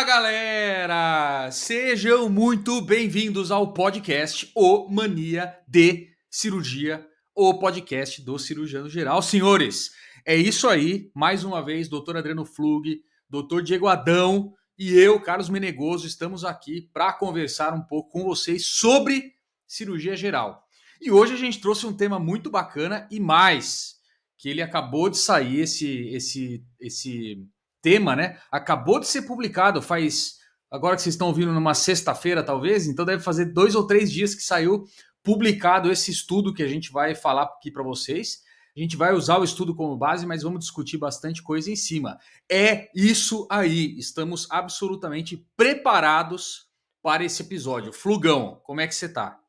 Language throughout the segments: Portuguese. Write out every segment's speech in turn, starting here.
Fala galera! Sejam muito bem-vindos ao podcast O Mania de Cirurgia, o podcast do cirurgião geral. Senhores, é isso aí, mais uma vez, Dr. Adriano Flug, Dr. Diego Adão e eu, Carlos Menegoso, estamos aqui para conversar um pouco com vocês sobre cirurgia geral. E hoje a gente trouxe um tema muito bacana e mais, que ele acabou de sair, esse tema, né? Acabou de ser publicado faz. Agora que vocês estão ouvindo numa sexta-feira, talvez, então deve fazer 2 ou 3 dias que saiu publicado esse estudo que a gente vai falar aqui para vocês. A gente vai usar o estudo como base, mas vamos discutir bastante coisa em cima. É isso aí. Estamos absolutamente preparados para esse episódio. Flugão, como é que você tá?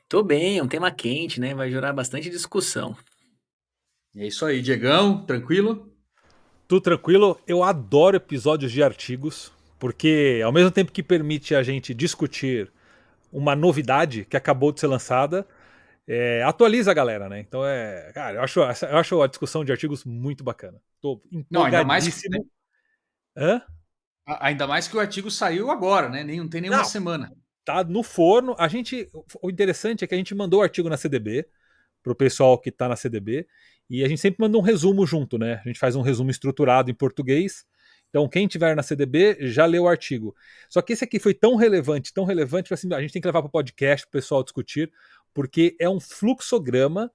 Tô bem, é um tema quente, né? Vai gerar bastante discussão. É isso aí, Diegão, tranquilo? Tudo tranquilo? Eu adoro episódios de artigos, porque ao mesmo tempo que permite a gente discutir uma novidade que acabou de ser lançada, atualiza a galera, né? Então cara, eu acho a discussão de artigos muito bacana. Tô Não, empolgadíssimo. Hã? ainda mais que o artigo saiu agora, né? Nem, não tem nenhuma Não, semana. tá no forno. O interessante é que a gente mandou o artigo na CDB, pro pessoal que tá na CDB, e a gente sempre manda um resumo junto, né? A gente faz um resumo estruturado em português. Então, quem tiver na CDB já leu o artigo. Só que esse aqui foi tão relevante, assim, a gente tem que levar para o podcast para o pessoal discutir, porque é um fluxograma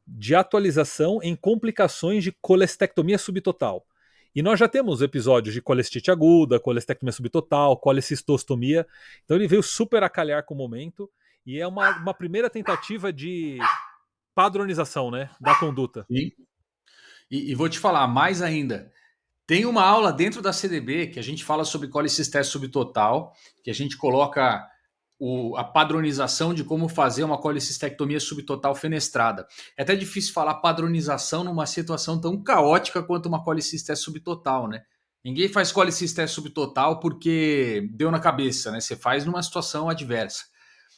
de atualização em complicações de colestectomia subtotal. E nós já temos episódios de colestite aguda, colestectomia subtotal, colecistostomia. Então ele veio super a calhar com o momento. E é uma primeira tentativa de padronização, né, da conduta. Sim. E vou te falar mais ainda. Tem uma aula dentro da CDB que a gente fala sobre colicistese subtotal, que a gente coloca a padronização de como fazer uma colicistectomia subtotal fenestrada. É até difícil falar padronização numa situação tão caótica quanto uma colicistese subtotal, né? Ninguém faz colicistese subtotal porque deu na cabeça, né? Você faz numa situação adversa.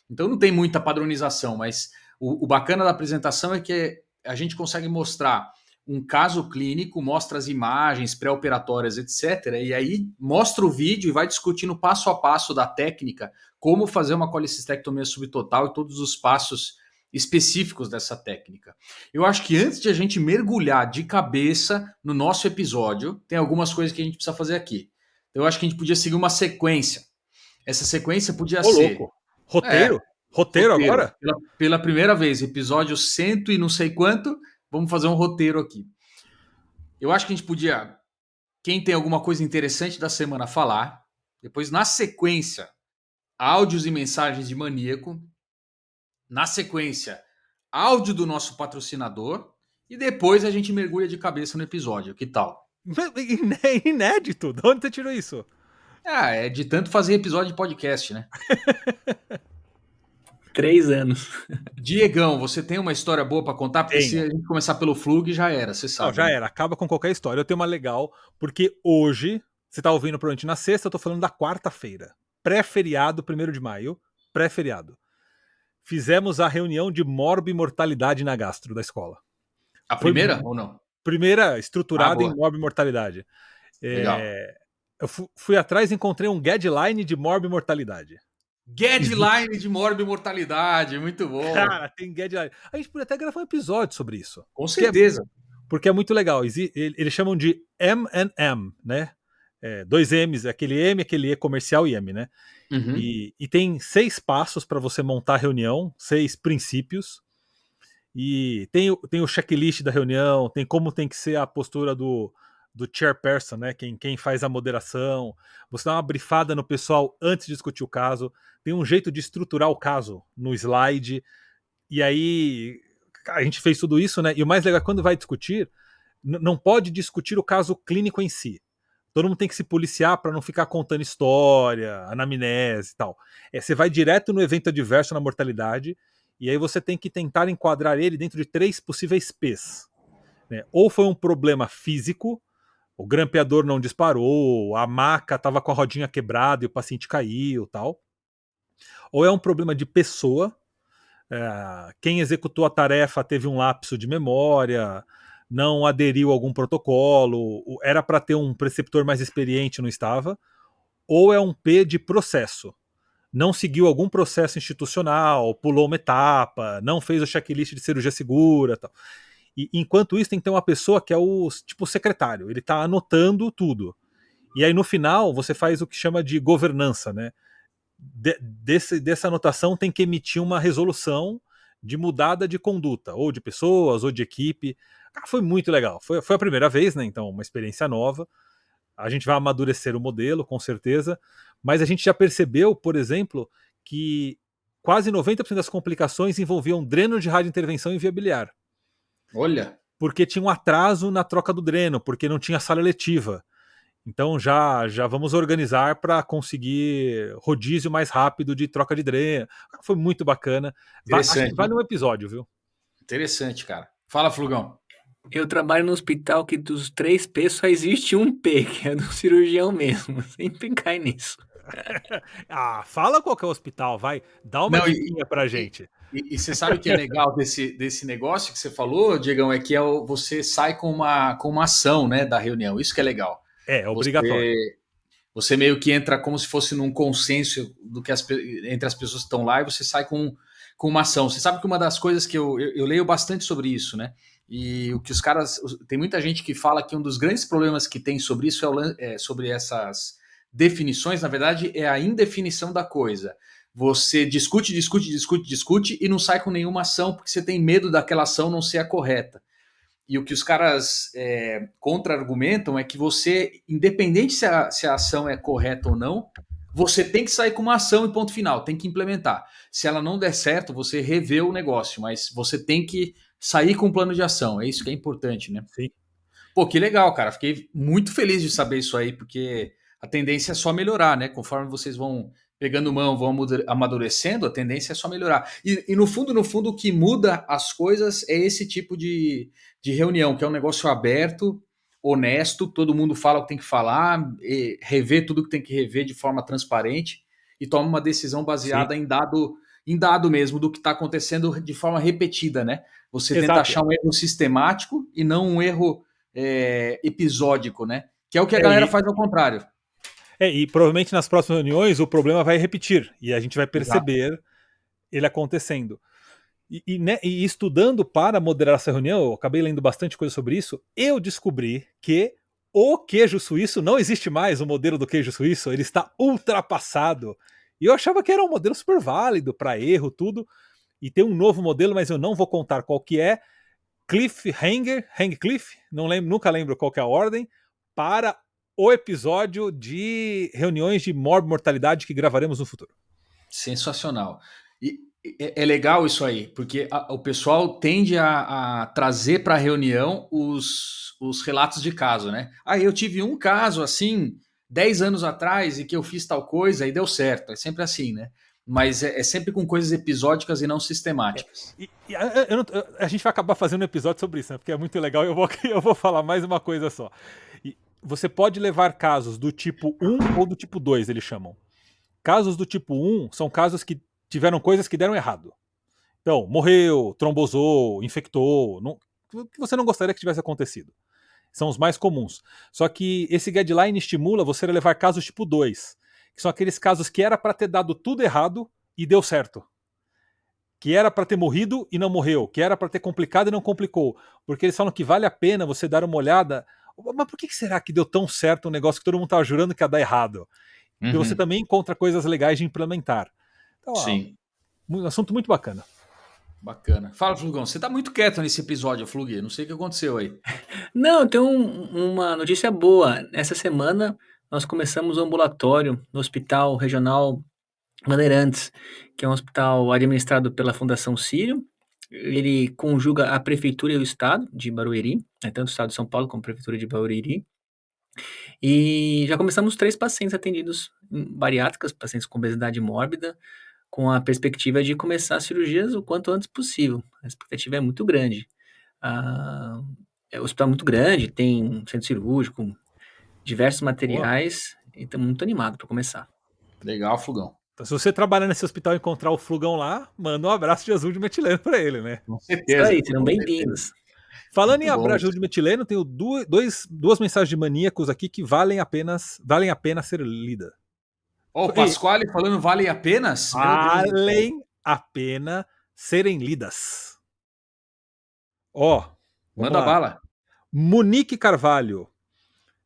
Então não tem muita padronização, mas o bacana da apresentação é que a gente consegue mostrar um caso clínico, mostra as imagens pré-operatórias, etc. E aí mostra o vídeo e vai discutindo passo a passo da técnica, como fazer uma colecistectomia subtotal e todos os passos específicos dessa técnica. Eu acho que antes de a gente mergulhar de cabeça no nosso episódio, tem algumas coisas que a gente precisa fazer aqui. Então, eu acho que a gente podia seguir uma sequência. Essa sequência podia Ô, ser louco. Roteiro? Roteiro roteiro. agora? Pela primeira vez, episódio cento e não sei quanto, vamos fazer um roteiro aqui. Eu acho que a gente podia, quem tem alguma coisa interessante da semana, falar. Depois, na sequência, áudios e mensagens de maníaco. Na sequência, áudio do nosso patrocinador. E depois a gente mergulha de cabeça no episódio. Que tal? Inédito. De onde você tirou isso? Ah, é de tanto fazer episódio de podcast, né? 3 anos. Diegão, você tem uma história boa para contar? Porque se Tenho. a gente começar pelo Flug, já era, você Não, sabe, já né? era. Acaba com qualquer história. Eu tenho uma legal, porque hoje, você tá ouvindo provavelmente na sexta, eu tô falando da quarta-feira. Pré-feriado, 1º de maio. Pré-feriado. Fizemos a reunião de morbimortalidade na gastro da escola. A Foi primeira ou não? primeira Ah, estruturada em boa. morbimortalidade. Legal. Eu fui atrás e encontrei um guideline de morbimortalidade. Guideline de morbimortalidade, muito bom. Cara, tem guideline. A gente podia até gravar um episódio sobre isso. Com certeza. Porque é muito legal. Eles chamam de M&M, né? 2 M's, aquele M, aquele E comercial e M, né? Uhum. E tem 6 passos para você montar a reunião, 6 princípios. E tem o checklist da reunião, tem como tem que ser a postura do chairperson, né? Quem faz a moderação. Você dá uma brifada no pessoal antes de discutir o caso. Tem um jeito de estruturar o caso no slide. E aí a gente fez tudo isso, né? E o mais legal é quando vai discutir, não pode discutir o caso clínico em si. Todo mundo tem que se policiar para não ficar contando história, anamnese e tal. Você vai direto no evento adverso na mortalidade, e aí você tem que tentar enquadrar ele dentro de 3 possíveis P's. Né? Ou foi um problema físico, o grampeador não disparou, a maca estava com a rodinha quebrada e o paciente caiu tal. Ou é um problema de pessoa, quem executou a tarefa teve um lapso de memória, não aderiu a algum protocolo, era para ter um preceptor mais experiente, não estava, ou é um P de processo. Não seguiu algum processo institucional, pulou uma etapa, não fez o checklist de cirurgia segura, tal. E enquanto isso tem que ter uma pessoa que é o tipo secretário, ele está anotando tudo. E aí no final você faz o que chama de governança, né? Dessa anotação tem que emitir uma resolução de mudada de conduta, ou de pessoas, ou de equipe. Foi muito legal. Foi a primeira vez, né? Então, uma experiência nova. A gente vai amadurecer o modelo, com certeza. Mas a gente já percebeu, por exemplo, que quase 90% das complicações envolviam dreno de radiointervenção inviabiliar. Olha. Porque tinha um atraso na troca do dreno, porque não tinha sala letiva. Então já vamos organizar para conseguir rodízio mais rápido de troca de dreno. Foi muito bacana. Acho que vale um episódio, viu? Interessante, cara. Fala, Flugão. Eu trabalho no hospital que dos 3 P só existe um P, que é do cirurgião mesmo. Sempre cai nisso. Fala qual que é o hospital, vai. Dá uma diquinha pra gente. E você sabe o que é legal desse negócio que você falou, Diegão, é que você sai com uma ação, né, da reunião. Isso que é legal. É obrigatório. Você meio que entra como se fosse num consenso entre as pessoas que estão lá e você sai com uma ação. Você sabe que uma das coisas que eu leio bastante sobre isso, né? E o que os caras... Tem muita gente que fala que um dos grandes problemas que tem sobre isso é sobre essas definições, na verdade, é a indefinição da coisa. Você discute e não sai com nenhuma ação porque você tem medo daquela ação não ser a correta. E o que os caras contra-argumentam é que você, independente se a ação é correta ou não, você tem que sair com uma ação e ponto final, tem que implementar. Se ela não der certo, você revê o negócio, mas você tem que sair com um plano de ação. É isso que é importante, né? Sim. Pô, que legal, cara. Fiquei muito feliz de saber isso aí, porque a tendência é só melhorar, né? Conforme vocês vão pegando mão, vão amadurecendo, a tendência é só melhorar. E no fundo, o que muda as coisas é esse tipo de reunião, que é um negócio aberto, honesto, todo mundo fala o que tem que falar, rever tudo que tem que rever de forma transparente e toma uma decisão baseada em dado mesmo do que está acontecendo de forma repetida, né? Você tenta achar um erro sistemático e não um erro episódico, né? Que é o que a galera faz ao contrário. E provavelmente nas próximas reuniões o problema vai repetir e a gente vai perceber ele acontecendo. E estudando para moderar essa reunião, eu acabei lendo bastante coisa sobre isso, eu descobri que o queijo suíço não existe mais, o modelo do queijo suíço, ele está ultrapassado. E eu achava que era um modelo super válido para erro, tudo, e tem um novo modelo, mas eu não vou contar qual que é, Hang Cliff, nunca lembro qual que é a ordem, para o episódio de reuniões de mortalidade que gravaremos no futuro. Sensacional. E é legal isso aí, porque o pessoal tende a trazer para a reunião os relatos de caso, né? Eu tive um caso assim 10 anos atrás e que eu fiz tal coisa e deu certo. É sempre assim, né? Mas é sempre com coisas episódicas e não sistemáticas. A gente vai acabar fazendo um episódio sobre isso, né? Porque é muito legal. Eu vou falar mais uma coisa só. Você pode levar casos do tipo 1 ou do tipo 2, eles chamam. Casos do tipo 1 são casos que tiveram coisas que deram errado. Então, morreu, trombosou, infectou, o que você não gostaria que tivesse acontecido. São os mais comuns. Só que esse guideline estimula você a levar casos tipo 2, que são aqueles casos que era para ter dado tudo errado e deu certo. Que era para ter morrido e não morreu, que era para ter complicado e não complicou. Porque eles falam que vale a pena você dar uma olhada. Mas por que será que deu tão certo um negócio que todo mundo estava jurando que ia dar errado? E você também encontra coisas legais de implementar. Então, sim. Um assunto muito bacana. Bacana. Fala, Flugão, você tá muito quieto nesse episódio, Flug. Não sei o que aconteceu aí. Não, tem uma notícia boa. Essa semana nós começamos um ambulatório no Hospital Regional Bandeirantes, que é um hospital administrado pela Fundação Sírio. Ele conjuga a Prefeitura e o Estado de Barueri, tanto o Estado de São Paulo como a Prefeitura de Barueri. E já começamos 3 pacientes atendidos bariátricas, pacientes com obesidade mórbida, com a perspectiva de começar as cirurgias o quanto antes possível. A expectativa é muito grande. O hospital é muito grande, tem centro cirúrgico, diversos materiais, e estamos muito animados para começar. Legal, Flugão. Então, se você trabalhar nesse hospital e encontrar o Flugão lá, manda um abraço de azul de metileno para ele, né? Com certeza. Isso aí, serão bem-vindos. Falando em Muito bom. abraço de metileno, tenho duas mensagens de maníacos aqui que valem a pena ser lidas. Ó, o Pasquale falando vale apenas? Meu Deus do céu. Valem a pena serem lidas. Ó, vamos Manda lá. bala. Monique Carvalho.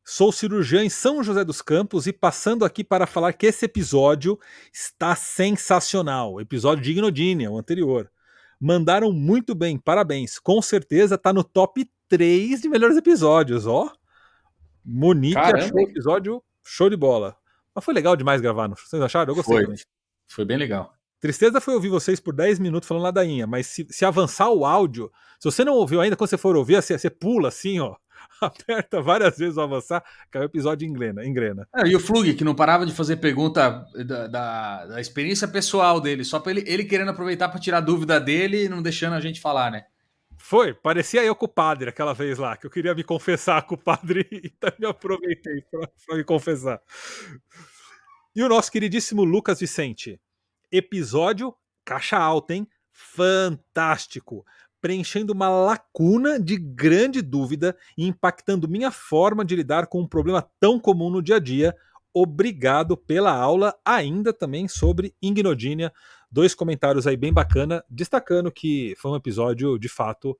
Sou cirurgiã em São José dos Campos e passando aqui para falar que esse episódio está sensacional. Episódio de Ignodínia, o anterior. Mandaram muito bem, parabéns. Com certeza tá no top 3 de melhores episódios, ó. Monique Caramba, achou o hein? episódio show de bola. Mas foi legal demais gravar, vocês acharam? Eu gostei Foi. também. Foi bem legal. Tristeza foi ouvir vocês por 10 minutos falando ladainha, mas se avançar o áudio, se você não ouviu ainda, quando você for ouvir, você pula assim, ó, aperta várias vezes o avançar, que é o episódio engrena. E o Flug, que não parava de fazer pergunta da experiência pessoal dele, só para ele querendo aproveitar para tirar dúvida dele e não deixando a gente falar, né? Foi, parecia eu com o padre aquela vez lá, que eu queria me confessar com o padre e me aproveitei para me confessar. E o nosso queridíssimo Lucas Vicente. Episódio caixa alta, hein? Fantástico! Preenchendo uma lacuna de grande dúvida e impactando minha forma de lidar com um problema tão comum no dia a dia. Obrigado pela aula, ainda também sobre Ignodínia. 2 comentários aí bem bacana, destacando que foi um episódio, de fato,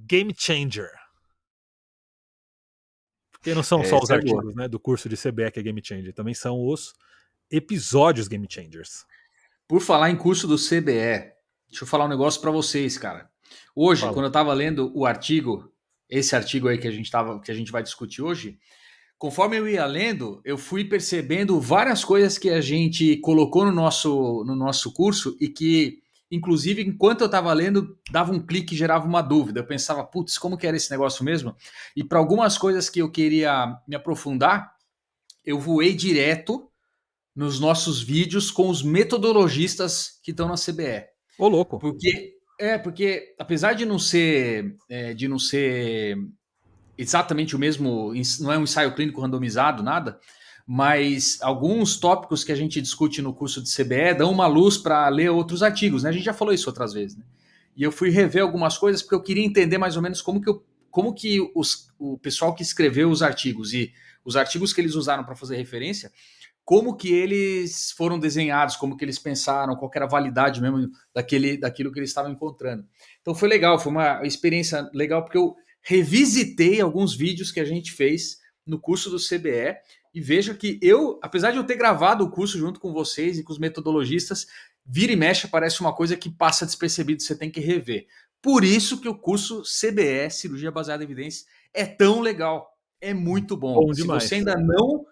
game changer. Porque não são só os artigos, né, do curso de CBE que é game changer, também são os episódios game changers. Por falar em curso do CBE, deixa eu falar um negócio para vocês, cara. Hoje, Fala. quando eu estava lendo o artigo, esse artigo aí que a gente vai discutir hoje, conforme eu ia lendo, eu fui percebendo várias coisas que a gente colocou no nosso curso e que, inclusive, enquanto eu estava lendo, dava um clique e gerava uma dúvida. Eu pensava, putz, como que era esse negócio mesmo? E para algumas coisas que eu queria me aprofundar, eu voei direto nos nossos vídeos com os metodologistas que estão na CBE. Ô, louco. Porque apesar de não ser exatamente o mesmo, não é um ensaio clínico randomizado, nada, mas alguns tópicos que a gente discute no curso de CBE dão uma luz para ler outros artigos, né? A gente já falou isso outras vezes, né? E eu fui rever algumas coisas porque eu queria entender mais ou menos como que o pessoal que escreveu os artigos e os artigos que eles usaram para fazer referência, como que eles foram desenhados, como que eles pensaram, qual que era a validade mesmo daquilo que eles estavam encontrando. Então foi legal, foi uma experiência legal, porque eu revisitei alguns vídeos que a gente fez no curso do CBE e veja que eu, apesar de eu ter gravado o curso junto com vocês e com os metodologistas, vira e mexe aparece uma coisa que passa despercebido, você tem que rever. Por isso que o curso CBE, Cirurgia Baseada em Evidências, é tão legal, é muito bom. Bom demais. Se você ainda não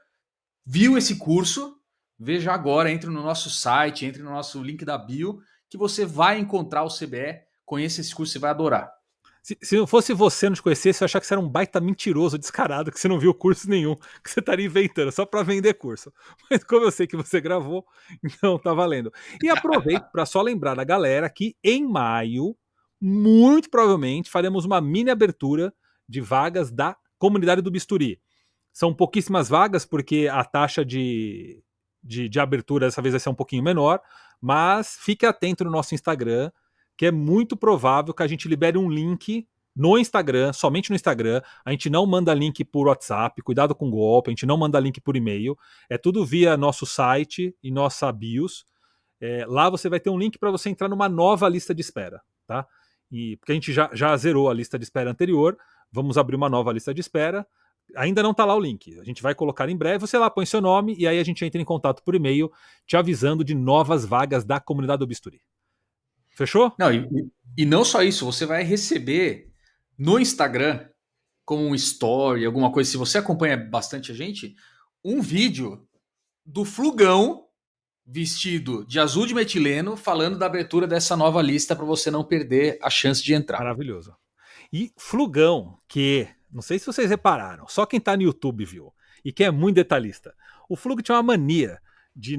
viu esse curso, veja agora, entre no nosso site, entre no nosso link da bio, que você vai encontrar o CBE, conheça esse curso, você vai adorar. Se não fosse você não te conhecesse, eu ia achar que você era um baita mentiroso, descarado, que você não viu curso nenhum, que você estaria inventando, só para vender curso. Mas como eu sei que você gravou, então tá valendo. E aproveito para só lembrar a galera que em maio, muito provavelmente, faremos uma mini abertura de vagas da comunidade do Bisturi. São pouquíssimas vagas, porque a taxa de abertura dessa vez vai ser um pouquinho menor, mas fique atento no nosso Instagram, que é muito provável que a gente libere um link no Instagram, somente no Instagram. A gente não manda link por WhatsApp, cuidado com o golpe, a gente não manda link por e-mail, é tudo via nosso site e nossa bios. Lá você vai ter um link para você entrar numa nova lista de espera, tá? Porque a gente já zerou a lista de espera anterior, vamos abrir uma nova lista de espera. Ainda não está lá o link, a gente vai colocar em breve, você lá põe seu nome e aí a gente entra em contato por e-mail te avisando de novas vagas da comunidade do Bisturi. Fechou? Não, e não só isso, você vai receber no Instagram, como um story, alguma coisa, se você acompanha bastante a gente, um vídeo do Flugão vestido de azul de metileno falando da abertura dessa nova lista para você não perder a chance de entrar. Maravilhoso. E Flugão, que não sei se vocês repararam, só quem tá no YouTube viu, e que é muito detalhista. O Flug tinha uma mania de,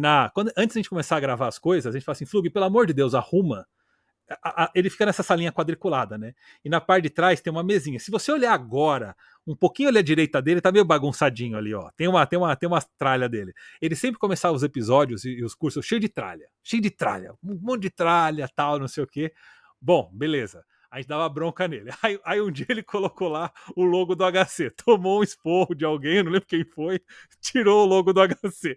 antes de a gente começar a gravar as coisas, a gente fala assim, Flug, pelo amor de Deus, arruma. Ele fica nessa salinha quadriculada, né? E na parte de trás tem uma mesinha. Se você olhar agora, um pouquinho ali à direita dele, tá meio bagunçadinho ali, ó. Tem uma tralha dele. Ele sempre começava os episódios e os cursos cheio de tralha. Um monte de tralha, tal, não sei o quê. Bom, beleza. A gente dava bronca nele. Aí um dia ele colocou lá o logo do HC. Tomou um esporro de alguém, eu não lembro quem foi, tirou o logo do HC.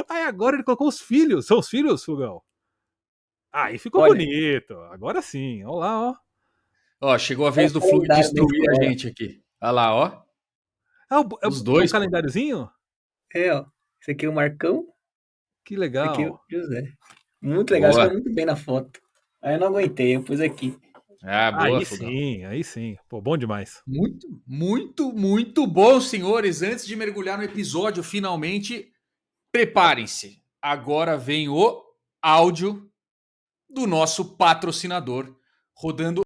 Aí agora ele colocou os filhos. São os filhos, Flugão? Aí ficou Olha, bonito. Agora sim. Olha lá, ó. Ó, chegou a é o vez do Flug calendário da destruir a escola. gente aqui. Olha lá, ó. Os É o dois, pô. calendáriozinho? Ó. Esse aqui é o Marcão, Que esse aqui é o legal. José. Muito legal, Boa. ficou muito bem na foto. Aí eu não aguentei, eu pus aqui. Ah, boa, Flugão. Aí sim. Pô, bom demais. Muito, muito, muito bom, senhores. Antes de mergulhar no episódio, finalmente, preparem-se. Agora vem o áudio do nosso patrocinador, rodando.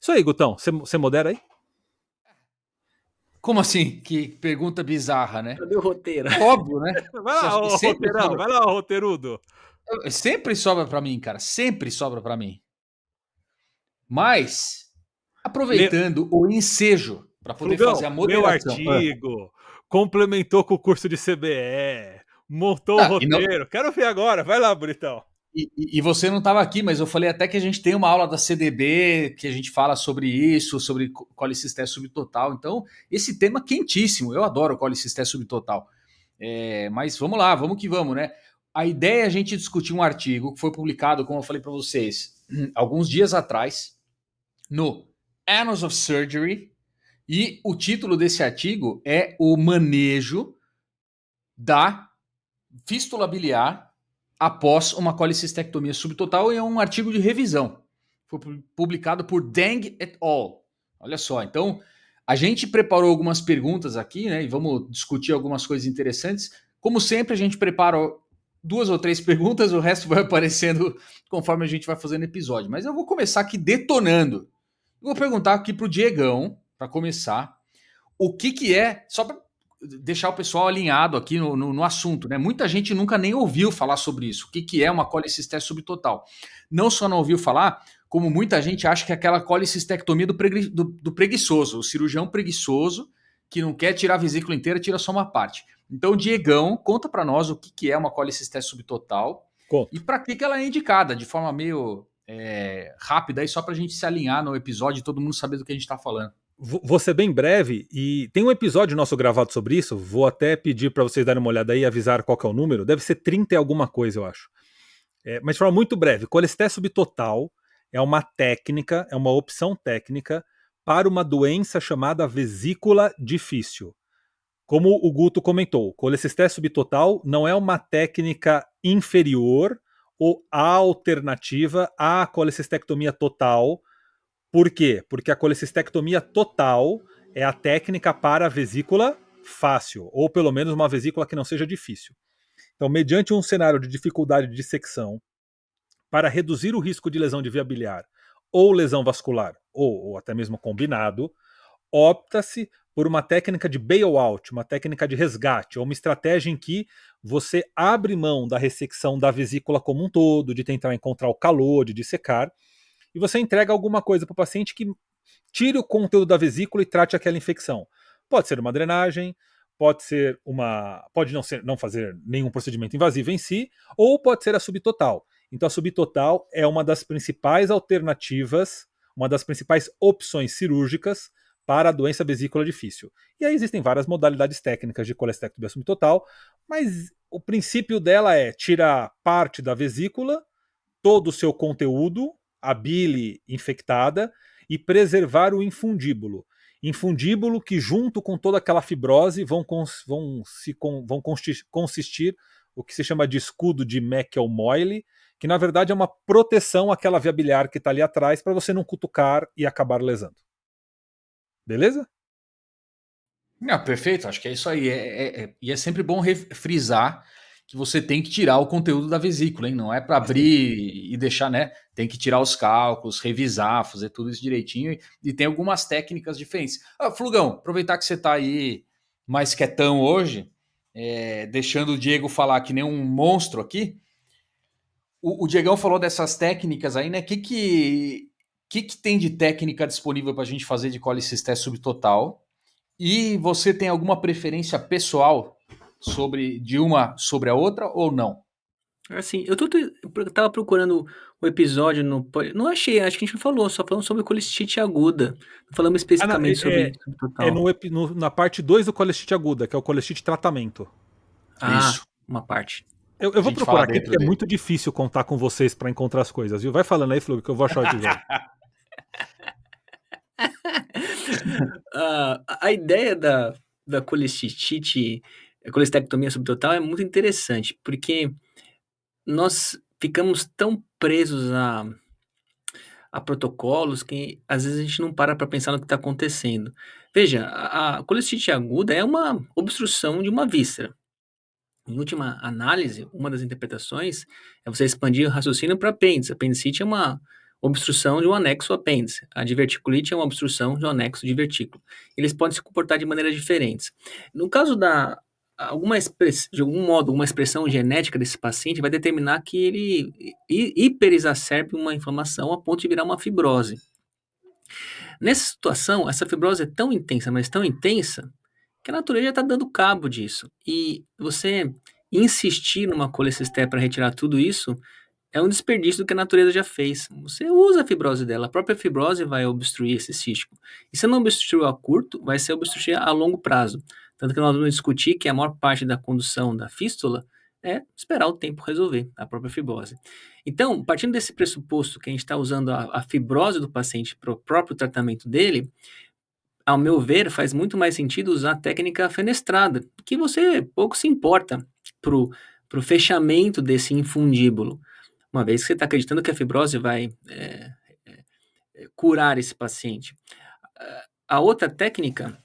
Isso aí, Gutão. Você modera aí? Como assim? Que pergunta bizarra, né? Cadê o roteiro? Óbvio, né? Vai lá, ô Sempre roteirão. sobra, Vai lá, ô roteirudo. sempre sobra para mim, cara. Sempre sobra para mim. Mas, aproveitando o ensejo para poder fazer Flugão, a leu moderação. artigo, complementou com o curso de CBE, montou o Tá, e, não- roteiro. Quero ver agora. Vai lá, bonitão. e você não estava aqui, mas eu falei até que a gente tem uma aula da CDB que a gente fala sobre isso, sobre colicistese subtotal. Então, esse tema quentíssimo. Eu adoro colicistese subtotal. Mas vamos lá, vamos que vamos, né? A ideia é a gente discutir um artigo que foi publicado, como eu falei para vocês, alguns dias atrás, no Annals of Surgery, e o título desse artigo é O Manejo da Fístula Biliar após uma colicistectomia subtotal, e é um artigo de revisão. Foi publicado por Deng et al. Olha só, então a gente preparou algumas perguntas aqui, né? E vamos discutir algumas coisas interessantes. Como sempre, a gente prepara 2 ou 3 perguntas, o resto vai aparecendo conforme a gente vai fazendo episódio. Mas eu vou começar aqui detonando. Eu vou perguntar aqui pro Diegão, para começar, o que é, só para deixar o pessoal alinhado aqui no assunto, né? Muita gente nunca nem ouviu falar sobre isso. O que é uma colicistese subtotal? Não só não ouviu falar, como muita gente acha que é aquela colicistectomia do preguiçoso, o cirurgião preguiçoso que não quer tirar a vesícula inteira, tira só uma parte. Então, Diegão, conta para nós o que é uma colicistese subtotal e para que ela é indicada, de forma meio rápida, aí só para a gente se alinhar no episódio e todo mundo saber do que a gente está falando. Vou ser bem breve, e tem um episódio nosso gravado sobre isso, vou até pedir para vocês darem uma olhada aí e avisar qual que é o número, deve ser 30 e alguma coisa, eu acho. Mas de forma muito breve, colicistese subtotal é uma técnica, é uma opção técnica para uma doença chamada vesícula difícil. Como o Guto comentou, colicistese subtotal não é uma técnica inferior ou alternativa à colicistectomia total. Por quê? Porque a colicistectomia total é a técnica para a vesícula fácil, ou pelo menos uma vesícula que não seja difícil. Então, mediante um cenário de dificuldade de dissecção, para reduzir o risco de lesão de via biliar ou lesão vascular, ou até mesmo combinado, opta-se por uma técnica de bailout, uma técnica de resgate, ou uma estratégia em que você abre mão da ressecção da vesícula como um todo, de tentar encontrar o calor, de dissecar, e você entrega alguma coisa para o paciente que tire o conteúdo da vesícula e trate aquela infecção. Pode ser uma drenagem, pode não fazer nenhum procedimento invasivo em si, ou pode ser a subtotal. Então a subtotal é uma das principais alternativas, uma das principais opções cirúrgicas para a doença vesícula difícil. E aí existem várias modalidades técnicas de colecistectomia subtotal, mas o princípio dela é tirar parte da vesícula, todo o seu conteúdo, a bile infectada, e preservar o infundíbulo. Infundíbulo que, junto com toda aquela fibrose, vão consistir o que se chama de escudo de Meckel-Moyle, que na verdade é uma proteção àquela via biliar que está ali atrás para você não cutucar e acabar lesando. Beleza? Não, perfeito, acho que é isso aí. E é sempre bom frisar que você tem que tirar o conteúdo da vesícula, hein? Não é para abrir e deixar, né? Tem que tirar os cálculos, revisar, fazer tudo isso direitinho. E tem algumas técnicas diferentes. Flugão, aproveitar que você está aí mais quietão hoje, deixando o Diego falar que nem um monstro aqui. O Diegão falou dessas técnicas aí, né? O que tem de técnica disponível para a gente fazer de colicistese subtotal? E você tem alguma preferência pessoal de uma sobre a outra ou não? Assim, eu tava procurando o episódio não achei, acho que a gente não falou, só falamos sobre colicite aguda. Não falamos especificamente sobre total. Na parte 2 do colestite aguda, que é o colestite tratamento. Isso. Uma parte. Eu vou procurar aqui porque é muito difícil contar com vocês para encontrar as coisas, viu? Vai falando aí, Flug, que eu vou achar o episódio. A ideia da colicistite, colecistectomia subtotal é muito interessante, porque nós ficamos tão presos a protocolos que às vezes a gente não para pensar no que está acontecendo. Veja, a colecistite aguda é uma obstrução de uma víscera. Em última análise, uma das interpretações é você expandir o raciocínio para apêndice. A apendicite é uma obstrução de um anexo ao apêndice. A diverticulite é uma obstrução de um anexo de vertículo. Eles podem se comportar de maneiras diferentes. No caso de algum modo, uma expressão genética desse paciente vai determinar que ele hiperexacerbe uma inflamação a ponto de virar uma fibrose. Nessa situação, essa fibrose é tão intensa, mas tão intensa, que a natureza já está dando cabo disso. E você insistir numa colecistese para retirar tudo isso é um desperdício do que a natureza já fez. Você usa a fibrose dela, a própria fibrose vai obstruir esse cístico. E se não obstruir a curto, vai ser obstruir a longo prazo. Tanto que nós vamos discutir que a maior parte da condução da fístula é esperar o tempo resolver, a própria fibrose. Então, partindo desse pressuposto que a gente está usando a fibrose do paciente para o próprio tratamento dele, ao meu ver, faz muito mais sentido usar a técnica fenestrada, que você pouco se importa para o fechamento desse infundíbulo, uma vez que você está acreditando que a fibrose vai curar esse paciente. A outra técnica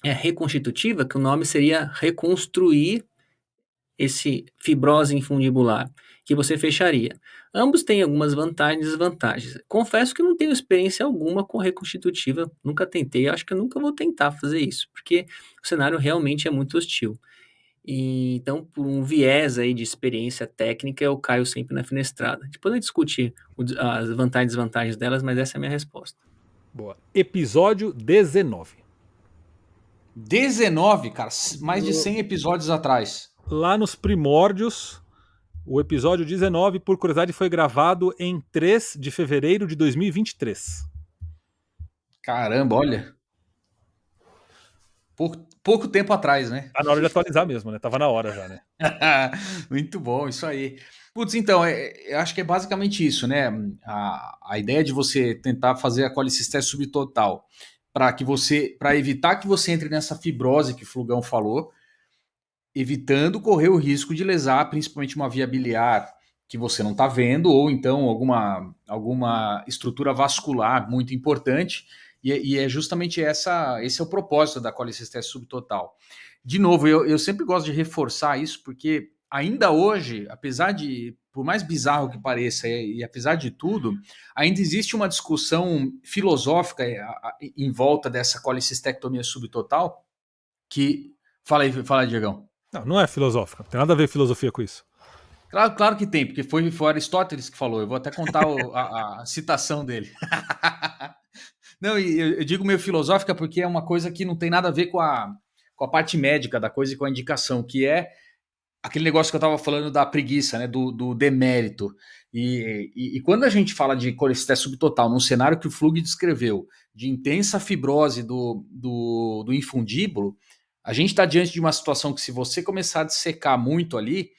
é reconstitutiva, que o nome seria reconstruir esse fibrose infundibular, que você fecharia. Ambos têm algumas vantagens e desvantagens. Confesso que não tenho experiência alguma com reconstitutiva, nunca tentei, acho que eu nunca vou tentar fazer isso, porque o cenário realmente é muito hostil. Então, por um viés aí de experiência técnica, eu caio sempre na fenestrada. Depois a gente discute as vantagens e desvantagens delas, mas essa é a minha resposta. Boa. Episódio 19. 19, cara, mais de 100 episódios atrás. Lá nos primórdios, o episódio 19, por curiosidade, foi gravado em 3 de fevereiro de 2023. Caramba, olha. Pouco tempo atrás, né? Tá na hora de atualizar mesmo, né? Tava na hora já, né? Muito bom, isso aí. Putz, então, eu acho que é basicamente isso, né? A ideia de você tentar fazer a colicistese subtotal para evitar que você entre nessa fibrose que o Flugão falou, evitando correr o risco de lesar principalmente uma via biliar que você não está vendo, ou então alguma estrutura vascular muito importante, e é justamente esse é o propósito da colicistese subtotal. De novo, eu sempre gosto de reforçar isso, porque ainda hoje, por mais bizarro que pareça, e apesar de tudo, ainda existe uma discussão filosófica em volta dessa colicistectomia subtotal, que... Fala aí, Diegão. Não é filosófica, não tem nada a ver filosofia com isso. Claro que tem, porque foi Aristóteles que falou. Eu vou até contar a citação dele. Não, eu digo meio filosófica porque é uma coisa que não tem nada a ver com a parte médica da coisa e com a indicação, que é aquele negócio que eu estava falando da preguiça, né, do demérito. E quando a gente fala de colicistese subtotal, num cenário que o Flug descreveu, de intensa fibrose do infundíbulo, a gente está diante de uma situação que, se você começar a dissecar muito ali,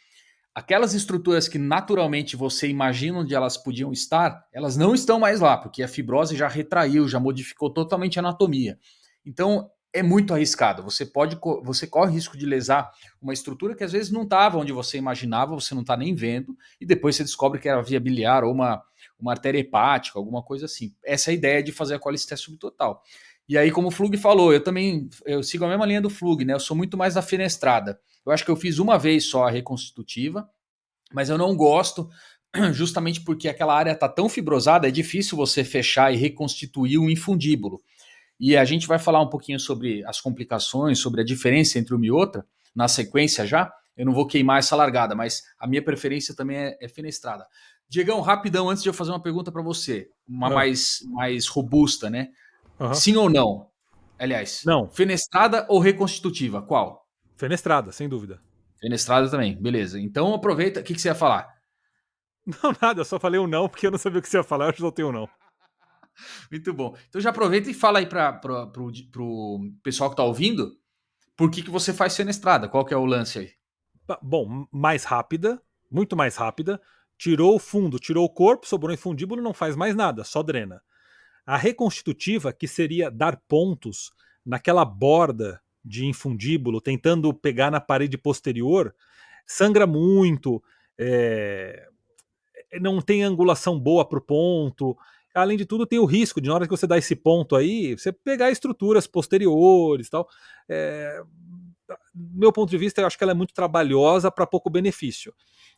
aquelas estruturas que naturalmente você imagina onde elas podiam estar, elas não estão mais lá, porque a fibrose já retraiu, já modificou totalmente a anatomia. Então, é muito arriscado. Você corre risco de lesar uma estrutura que às vezes não estava onde você imaginava, você não está nem vendo, e depois você descobre que era via biliar ou uma artéria hepática, alguma coisa assim. Essa é a ideia de fazer a colicistese subtotal. E aí, como o Flug falou, eu sigo a mesma linha do Flug, né? Eu sou muito mais da fenestrada. Eu acho que eu fiz uma vez só a reconstitutiva, mas eu não gosto, justamente porque aquela área está tão fibrosada, é difícil você fechar e reconstituir um infundíbulo. E a gente vai falar um pouquinho sobre as complicações, sobre a diferença entre uma e outra, na sequência já. Eu não vou queimar essa largada, mas a minha preferência também é fenestrada. Diegão, rapidão, antes de eu fazer uma pergunta para você, uma Ah, mais robusta, né? aham. Sim ou não? Aliás, Não, fenestrada ou reconstitutiva? Qual? fenestrada, sem dúvida. Fenestrada também, beleza. Então aproveita, o que você ia falar? Não, nada, eu só falei um não porque eu não sabia o que você ia falar, eu já soltei um não. Muito bom. Então já aproveita e fala aí para o pessoal que está ouvindo, por que você faz fenestrada? Qual que é o lance aí? Bom, mais rápida, muito mais rápida. Tirou o fundo, tirou o corpo, sobrou infundíbulo, não faz mais nada, só drena. A reconstitutiva, que seria dar pontos naquela borda de infundíbulo, tentando pegar na parede posterior, sangra muito, não tem angulação boa para o ponto. Além de tudo, tem o risco de, na hora que você dá esse ponto aí, você pegar estruturas posteriores e tal. Do meu ponto de vista, eu acho que ela é muito trabalhosa para pouco benefício.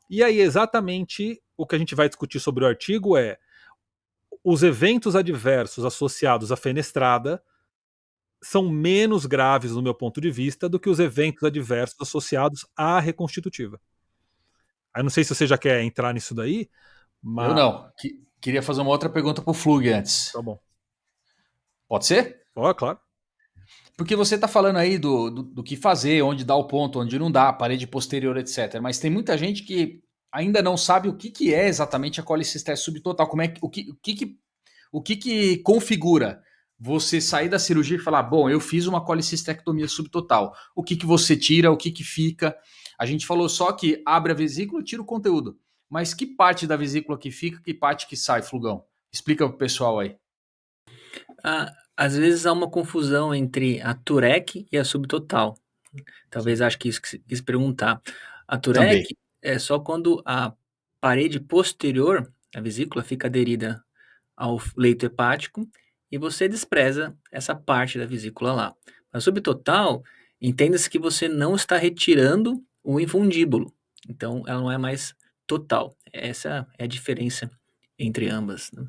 E aí, exatamente o que a gente vai discutir sobre o artigo é os eventos adversos associados à fenestrada são menos graves, no meu ponto de vista, do que os eventos adversos associados à reconstitutiva. Eu não sei se você já quer entrar nisso daí, Eu mas. não. Queria fazer uma outra pergunta para o Flug antes. Tá bom. Pode ser? Ó, claro. Porque você está falando aí do que fazer, onde dá o ponto, onde não dá, parede posterior, etc. Mas tem muita gente que ainda não sabe o que é exatamente a colicistese subtotal. Como é que, o que configura você sair da cirurgia e falar, bom, eu fiz uma colicistectomia subtotal. O que você tira, o que fica? A gente falou só que abre a vesícula e tira o conteúdo. Mas que parte da vesícula que fica, que parte que sai, Flugão? Explica pro pessoal aí. Às vezes há uma confusão entre a Turek e a subtotal. Talvez acho que isso que você quis perguntar. A Também. Turek é só quando a parede posterior, a vesícula, fica aderida ao leito hepático e você despreza essa parte da vesícula lá. A subtotal, entenda-se que você não está retirando o infundíbulo. Então, ela não é mais total. Essa é a diferença entre ambas, né?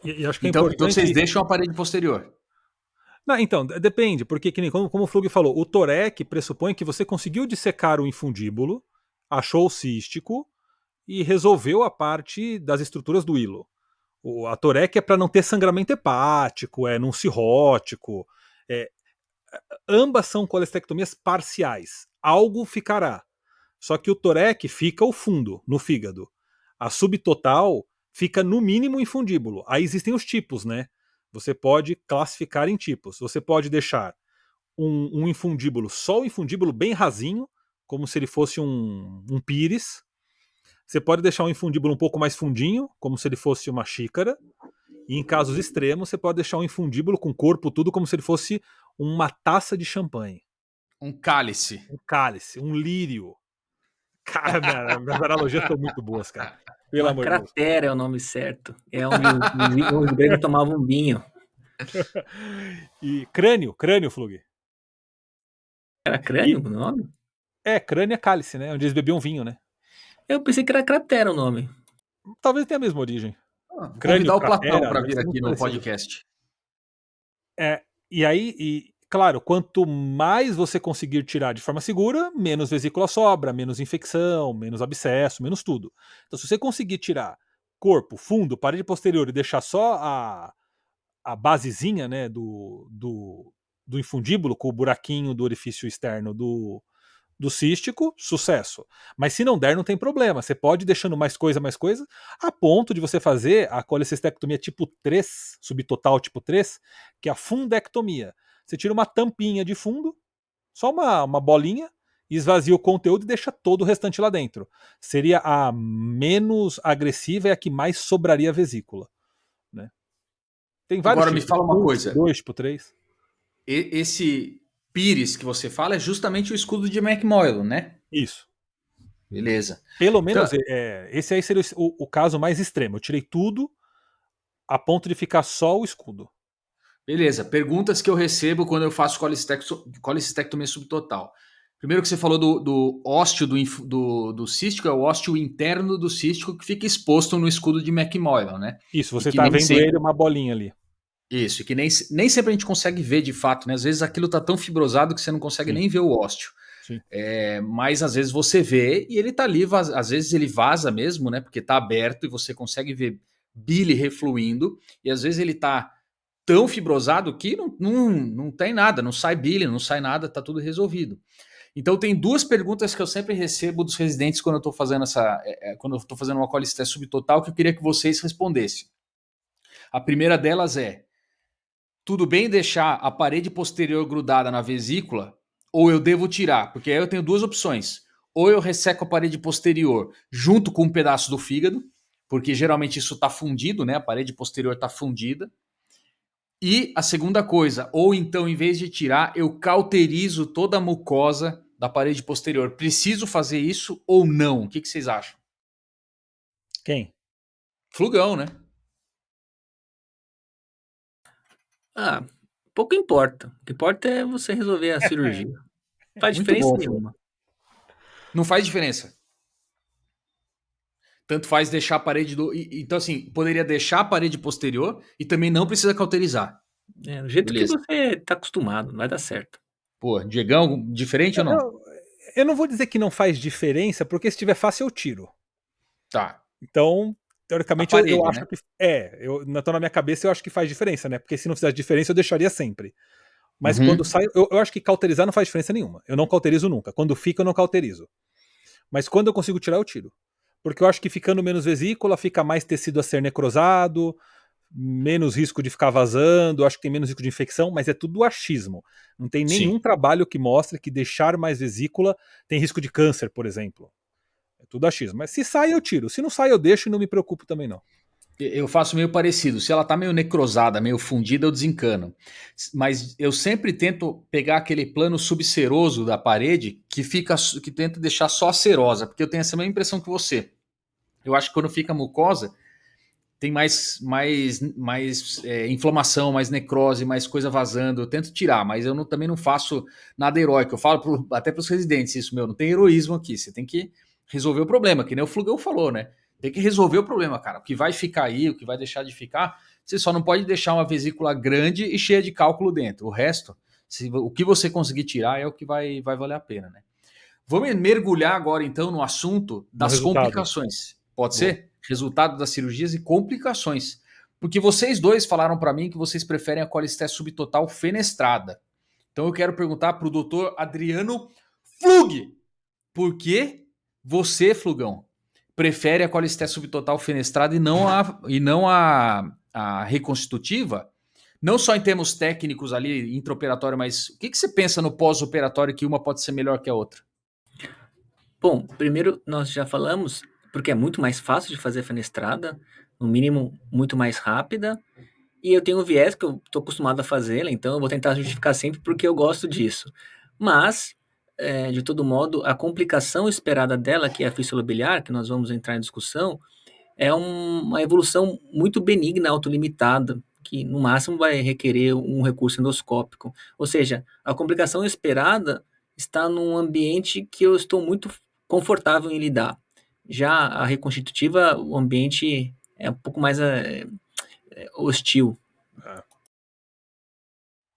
E acho que é Então vocês importante. deixam a parede posterior. Não, então, depende, porque que nem como o Flug falou, o Torec pressupõe que você conseguiu dissecar o infundíbulo, achou o cístico e resolveu a parte das estruturas do hilo. A Torec é para não ter sangramento hepático, não cirrótico. É, ambas são colestectomias parciais. Algo ficará. Só que o Torec fica o fundo, no fígado. A subtotal fica no mínimo infundíbulo. Aí existem os tipos, né? Você pode classificar em tipos. Você pode deixar um infundíbulo, só o infundíbulo bem rasinho, como se ele fosse um pires. Você pode deixar um infundíbulo um pouco mais fundinho, como se ele fosse uma xícara. E em casos extremos, você pode deixar um infundíbulo com corpo tudo, como se ele fosse uma taça de champanhe. Um cálice. Um cálice, um lírio. Cara, minhas analogias estão muito boas, cara. Pelo Uma amor de Deus. cratera é o nome certo. É onde os gregos tomavam vinho. E crânio, Flug. Era crânio o nome? Crânio é cálice, né? Onde eles bebiam vinho, né? Eu pensei que era cratera o nome. Talvez tenha a mesma origem. Vou Crânio, convidar o Platão cratera, para deve vir ser aqui muito no parecido. podcast. E aí, claro, quanto mais você conseguir tirar de forma segura, menos vesícula sobra, menos infecção, menos abscesso, menos tudo. Então, se você conseguir tirar corpo, fundo, parede posterior e deixar só a basezinha, né, do infundíbulo, com o buraquinho do orifício externo do cístico, sucesso. Mas se não der, não tem problema. Você pode ir deixando mais coisa, a ponto de você fazer a colecistectomia tipo 3, subtotal tipo 3, que é a fundectomia. Você tira uma tampinha de fundo, só uma bolinha, esvazia o conteúdo e deixa todo o restante lá dentro. Seria a menos agressiva e a que mais sobraria a vesícula. Né? Tem vários Agora me tipos, fala uma tipo 1, tipo coisa. 2, tipo 3. Esse pires que você fala é justamente o escudo de McMoylan, né? Isso. Beleza. Pelo Então, menos esse aí seria o caso mais extremo. Eu tirei tudo a ponto de ficar só o escudo. beleza. Perguntas que eu recebo quando eu faço colicistectomia subtotal. Primeiro que você falou do ósteo do cístico, é o ósteo interno do cístico que fica exposto no escudo de McMoylan, né? Isso, E você que tá nem vendo sempre, ele uma bolinha ali. isso, e que nem sempre a gente consegue ver de fato, né? Às vezes aquilo tá tão fibrosado que você não consegue Sim, nem ver o ósteo. sim. Mas às vezes você vê e ele tá ali, às vezes ele vaza mesmo, né? Porque tá aberto e você consegue ver bile refluindo, e às vezes ele tá tão fibrosado que não tem nada, não sai bile, não sai nada, tá tudo resolvido. Então tem duas perguntas que eu sempre recebo dos residentes quando eu tô fazendo quando eu tô fazendo uma colicistese subtotal que eu queria que vocês respondessem. A primeira delas é: tudo bem deixar a parede posterior grudada na vesícula ou eu devo tirar? Porque aí eu tenho duas opções. Ou eu resseco a parede posterior junto com um pedaço do fígado, porque geralmente isso está fundido, né? A parede posterior está fundida. E a segunda coisa, ou então, em vez de tirar, eu cauterizo toda a mucosa da parede posterior. Preciso fazer isso ou não? O que vocês acham? Quem? Flugão, né? Ah, pouco importa. O que importa é você resolver a cirurgia. Não faz Muito diferença bom, Flugão. nenhuma. Não faz diferença. Tanto faz deixar a parede do. Então, assim, poderia deixar a parede posterior e também não precisa cauterizar. Do jeito que Beleza. você tá acostumado, não vai dar certo. Pô, Diegão, diferente ou não? Eu não vou dizer que não faz diferença, porque se tiver fácil eu tiro. Tá. Então, A teoricamente, eu parede, acho né? que. Então na minha cabeça eu acho que faz diferença, né? Porque se não fizesse diferença, eu deixaria sempre. Mas quando Uhum. sai, eu acho que cauterizar não faz diferença nenhuma. Eu não cauterizo nunca. Quando fica, eu não cauterizo. Mas quando eu consigo tirar, eu tiro. Porque eu acho que ficando menos vesícula, fica mais tecido a ser necrosado, menos risco de ficar vazando, acho que tem menos risco de infecção, mas é tudo achismo. Não tem nenhum Sim. trabalho que mostre que deixar mais vesícula tem risco de câncer, por exemplo. É tudo achismo. Mas se sai, eu tiro. Se não sai, eu deixo e não me preocupo também, não. Eu faço meio parecido. Se ela tá meio necrosada, meio fundida, eu desencano. Mas eu sempre tento pegar aquele plano subseroso da parede que tenta deixar só a serosa, porque eu tenho essa mesma impressão que você. Eu acho que quando fica mucosa, tem mais inflamação, mais necrose, mais coisa vazando. Eu tento tirar, mas eu também não faço nada heróico. Eu falo até para os residentes isso, meu, não tem heroísmo aqui. Você tem que resolver o problema, que nem o Flugão falou, né? Tem que resolver o problema, cara. O que vai ficar aí, o que vai deixar de ficar, você só não pode deixar uma vesícula grande e cheia de cálculo dentro. O resto, o que você conseguir tirar é o que vai valer a pena, né? Vamos mergulhar agora, então, no assunto No das resultado. complicações. Pode Boa. ser? Resultado das cirurgias e complicações. Porque vocês dois falaram para mim que vocês preferem a colicistese subtotal fenestrada. Então eu quero perguntar para o doutor Adriano Flug. Por que você, Flugão, prefere a colicistese subtotal fenestrada e não a reconstitutiva? Não só em termos técnicos ali, intraoperatório, mas o que você pensa no pós-operatório que uma pode ser melhor que a outra? Bom, primeiro nós já falamos, porque é muito mais fácil de fazer fenestrada, no mínimo muito mais rápida, e eu tenho um viés que eu estou acostumado a fazê-la, então eu vou tentar justificar sempre porque eu gosto disso. Mas, de todo modo, a complicação esperada dela, que é a fístula biliar, que nós vamos entrar em discussão, é uma evolução muito benigna, autolimitada, que no máximo vai requerer um recurso endoscópico. Ou seja, a complicação esperada está num ambiente que eu estou muito confortável em lidar. Já a reconstitutiva, o ambiente é um pouco mais hostil. É,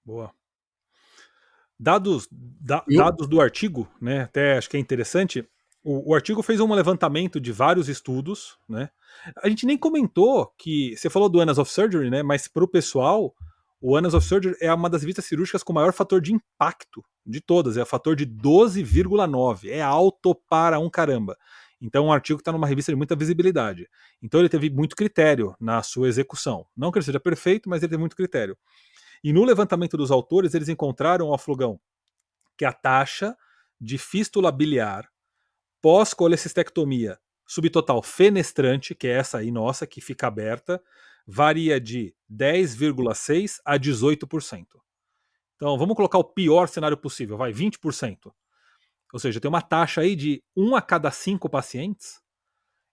boa. Dados Eu, do artigo, né? Até acho que é interessante. O artigo fez um levantamento de vários estudos, né? A gente nem comentou que você falou do Annals of Surgery, né? Mas para o pessoal, o Annals of Surgery é uma das revistas cirúrgicas com maior fator de impacto de todas. É o fator de 12,9. É alto para um caramba. Então, o artigo está numa revista de muita visibilidade. Então, ele teve muito critério na sua execução. Não que ele seja perfeito, mas ele teve muito critério. E no levantamento dos autores, eles encontraram, ó, Flugão, que a taxa de fístula biliar pós-colecistectomia subtotal fenestrante, que é essa aí nossa, que fica aberta, varia de 10,6% a 18%. Então, vamos colocar o pior cenário possível, vai, 20%. Ou seja, tem uma taxa aí de 1 a cada 5 pacientes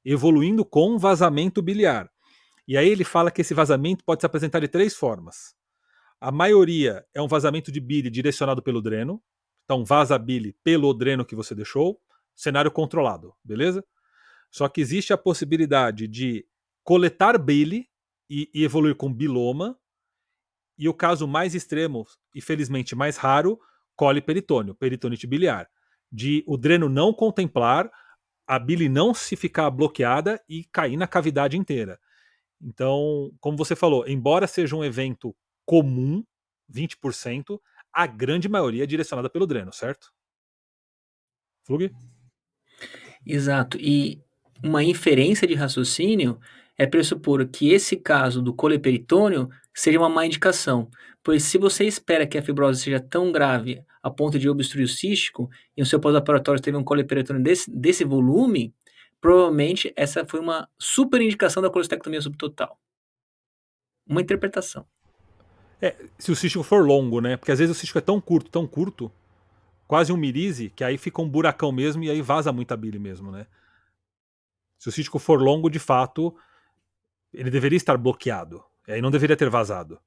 evoluindo com vazamento biliar. E aí ele fala que esse vazamento pode se apresentar de 3 formas. A maioria é um vazamento de bile direcionado pelo dreno. Então, vaza a bile pelo dreno que você deixou. Cenário controlado, beleza? Só que existe a possibilidade de coletar bile e evoluir com biloma. E o caso mais extremo, e felizmente mais raro, coliperitônio, peritonite biliar. De o dreno não contemplar, a bile não se ficar bloqueada e cair na cavidade inteira. Então, como você falou, embora seja um evento comum, 20%, a grande maioria é direcionada pelo dreno, certo? Flug? Exato. E uma inferência de raciocínio é pressupor que esse caso do coleperitônio seja uma má indicação, pois se você espera que a fibrose seja tão grave a ponto de obstruir o cístico e o seu pós-operatório teve um coleperitônio desse volume, provavelmente essa foi uma super indicação da colestectomia subtotal. Uma interpretação. Se o cístico for longo, né? Porque às vezes o cístico é tão curto, quase um mirise, que aí fica um buracão mesmo e aí vaza muita bile mesmo, né? Se o cístico for longo, de fato, ele deveria estar bloqueado. E aí não deveria ter vazado.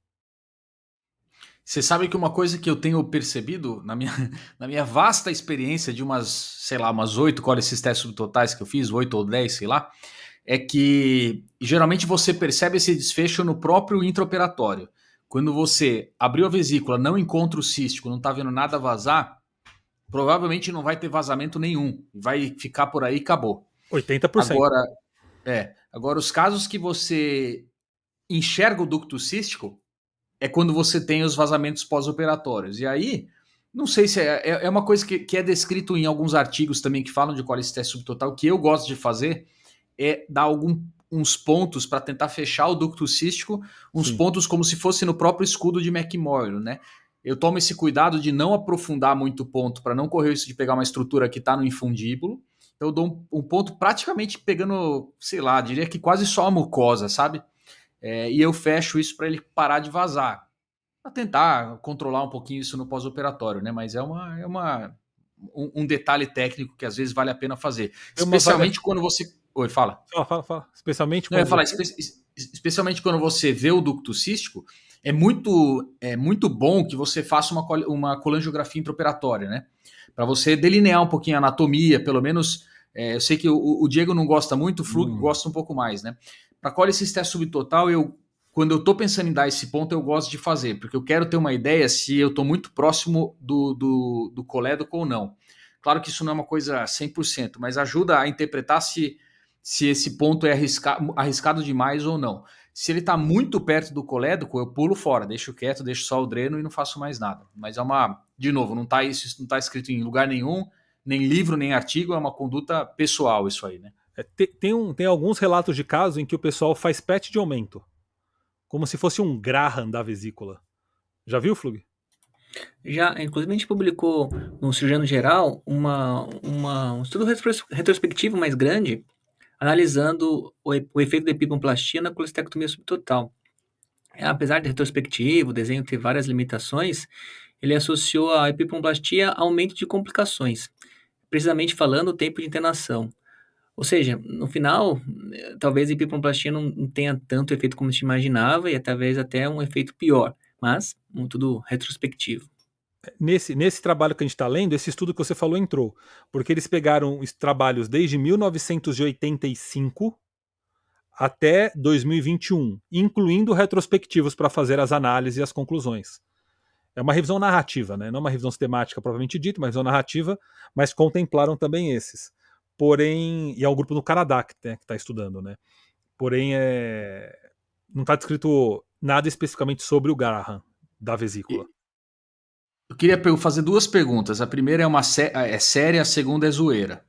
Você sabe que uma coisa que eu tenho percebido na minha vasta experiência de umas 8 colecistéses subtotais que eu fiz, 8 ou 10, sei lá, é que geralmente você percebe esse desfecho no próprio intraoperatório. Quando você abriu a vesícula, não encontra o cístico, não está vendo nada vazar, provavelmente não vai ter vazamento nenhum. Vai ficar por aí e acabou. 80%. Agora, os casos que você enxerga o ducto cístico é quando você tem os vazamentos pós-operatórios. E aí, não sei se é uma coisa que é descrito em alguns artigos também que falam de colecistese subtotal, que eu gosto de fazer, é dar uns pontos para tentar fechar o ducto cístico, uns Sim. pontos como se fosse no próprio escudo de McMorrow, né? Eu tomo esse cuidado de não aprofundar muito o ponto, para não correr isso de pegar uma estrutura que está no infundíbulo. Então eu dou um ponto praticamente pegando, sei lá, diria que quase só a mucosa, sabe? E eu fecho isso para ele parar de vazar. Para tentar controlar um pouquinho isso no pós-operatório, né? Mas é um detalhe técnico que às vezes vale a pena fazer. Especialmente quando você... Oi, fala. Fala. Especialmente Não, eu quando ia falar, especialmente quando você vê o ducto cístico, é muito bom que você faça uma colangiografia intraoperatória, né? Para você delinear um pouquinho a anatomia, pelo menos. Eu sei que o Diego não gosta muito, o Flug gosta um pouco mais, né? Para colecistese subtotal, quando eu estou pensando em dar esse ponto, eu gosto de fazer, porque eu quero ter uma ideia se eu estou muito próximo do colédoco ou não. Claro que isso não é uma coisa 100%, mas ajuda a interpretar se esse ponto é arriscado demais ou não. Se ele está muito perto do colédoco, eu pulo fora, deixo quieto, deixo só o dreno e não faço mais nada. Mas de novo, não está escrito em lugar nenhum, nem livro, nem artigo, é uma conduta pessoal isso aí, né? Tem alguns relatos de casos em que o pessoal faz patch de aumento, como se fosse um Graham da vesícula. Já viu, Flug? Já, inclusive a gente publicou no Cirurgiano Geral um estudo retrospectivo mais grande, analisando o efeito da epipomplastia na colestectomia subtotal. Apesar de retrospectivo, o desenho ter várias limitações, ele associou a epipomplastia a aumento de complicações, precisamente falando o tempo de internação. Ou seja, no final, talvez a epipomplastia não tenha tanto efeito como se imaginava e talvez até um efeito pior, mas tudo retrospectivo. Nesse trabalho que a gente está lendo, esse estudo que você falou entrou, porque eles pegaram os trabalhos desde 1985 até 2021, incluindo retrospectivos para fazer as análises e as conclusões. É uma revisão narrativa, né? Não uma revisão sistemática propriamente dita, uma revisão narrativa, mas contemplaram também esses. Porém, e é um grupo no Canadá que está estudando, né? Porém, não está descrito nada especificamente sobre o Graham da vesícula. Eu queria fazer 2 perguntas. A primeira é séria, a segunda é zoeira.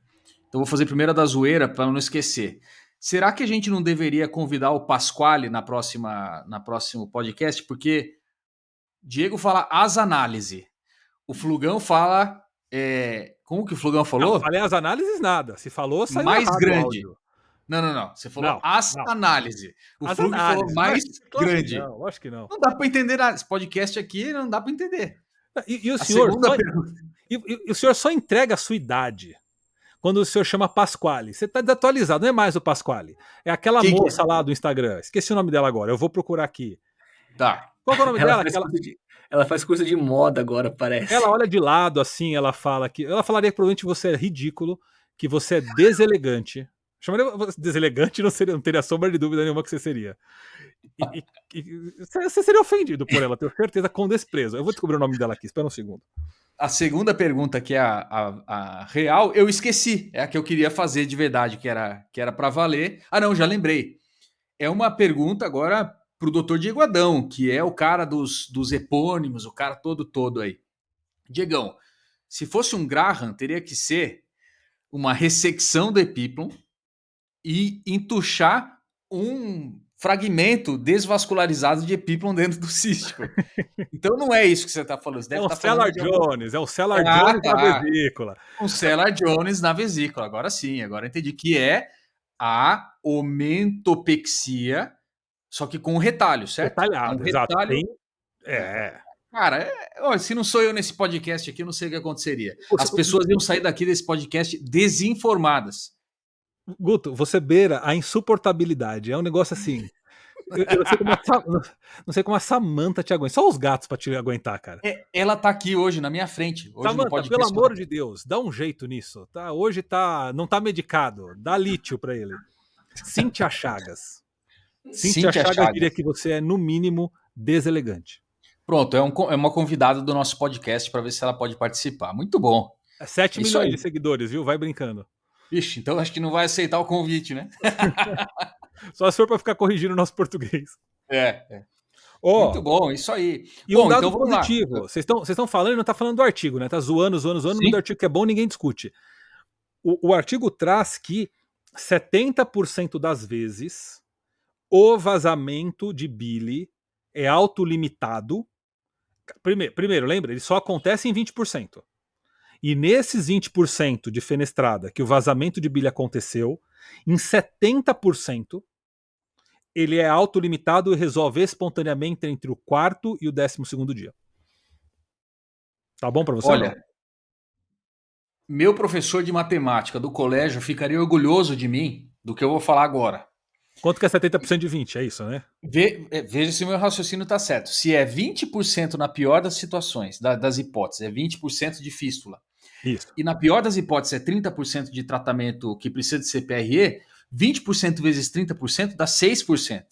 Então vou fazer a primeira da zoeira para não esquecer. Será que a gente não deveria convidar o Pasquale na próximo podcast? Porque Diego fala as análises. O Flugão fala... como que o Flugão falou? Não, falei as análises nada. Se falou, saiu mais errado grande. o áudio. Não. Você falou análises. O as Flug falou mais grande. Lógico que não. Não dá para entender nada. Esse podcast aqui não dá para entender. E o A senhor segunda só, pergunta. e o senhor só entrega a sua idade quando o senhor chama Pasquale. Você tá desatualizado, não é mais o Pasquale. É aquela Quem que é? moça lá do Instagram. Esqueci o nome dela agora, eu vou procurar aqui. Tá. Qual que é o nome Ela dela? faz curso de, ela faz curso de moda agora, Ela parece. olha de lado assim, ela fala que. Ela falaria que provavelmente você é ridículo, que você é deselegante. Chamaria você deselegante, não teria sombra de dúvida nenhuma que você seria. Você seria ofendido por ela, tenho certeza, com desprezo. Eu vou descobrir o nome dela aqui, espera um segundo. A segunda pergunta, que é a real, eu esqueci. É a que eu queria fazer de verdade, que era para valer. Ah, não, já lembrei. É uma pergunta agora pro Dr. Diego Adão, que é o cara dos epônimos, o cara todo aí. Diegão, se fosse um Graham, teria que ser uma ressecção do epíplon e entuchar um fragmento desvascularizado de epíplon dentro do cístico. Então não é isso que você está falando. Você É deve um estar falando Cellar de algum... Jones, é um Cellar Ah, Jones na tá. vesícula. Um Cellar Jones na vesícula. Agora sim, agora entendi. Que é a omentopexia, só que com um retalho, certo? É um Detalhado, exato. retalho. Tem. É. Cara, olha, se não sou eu nesse podcast aqui, eu não sei o que aconteceria. As Você- pessoas iam sair daqui desse podcast desinformadas. Guto, você beira a insuportabilidade. É um negócio assim. Eu não sei como não sei como a Samantha te aguenta. Só os gatos pra te aguentar, cara. Ela tá aqui hoje na minha frente, hoje no Samantha, pelo podcast. amor de Deus, dá um jeito nisso. Tá? Hoje não tá medicado. Dá lítio pra ele. Cíntia Chagas. Cíntia Cíntia Chagas Chagas. diria que você é, no mínimo, deselegante. Pronto, é uma convidada do nosso podcast para ver se ela pode participar. Muito bom. É 7 É isso milhões aí. de seguidores, viu? Vai brincando. Ixi, então acho que não vai aceitar o convite, né? Só se for pra ficar corrigindo o nosso português. É. Ó, Muito bom, isso aí. e um Bom, dado então vamos lá. positivo. Vocês estão falando e não tá falando do artigo, né? Tá zoando, mas do Sim. artigo que é bom ninguém discute. O artigo traz que 70% das vezes o vazamento de bile é autolimitado. Primeiro, lembra? Ele só acontece em 20%. E nesses 20% de fenestrada que o vazamento de bile aconteceu, em 70% ele é autolimitado e resolve espontaneamente entre o quarto e o 12º dia. Tá bom pra você ou não? Olha, meu professor de matemática do colégio ficaria orgulhoso de mim do que eu vou falar agora. Quanto que é 70% de 20? É isso, né? Veja se o meu raciocínio está certo. Se é 20% na pior das situações, das hipóteses, é 20% de fístula. Isso. E na pior das hipóteses é 30% de tratamento que precisa de CPRE, 20% vezes 30% dá 6%.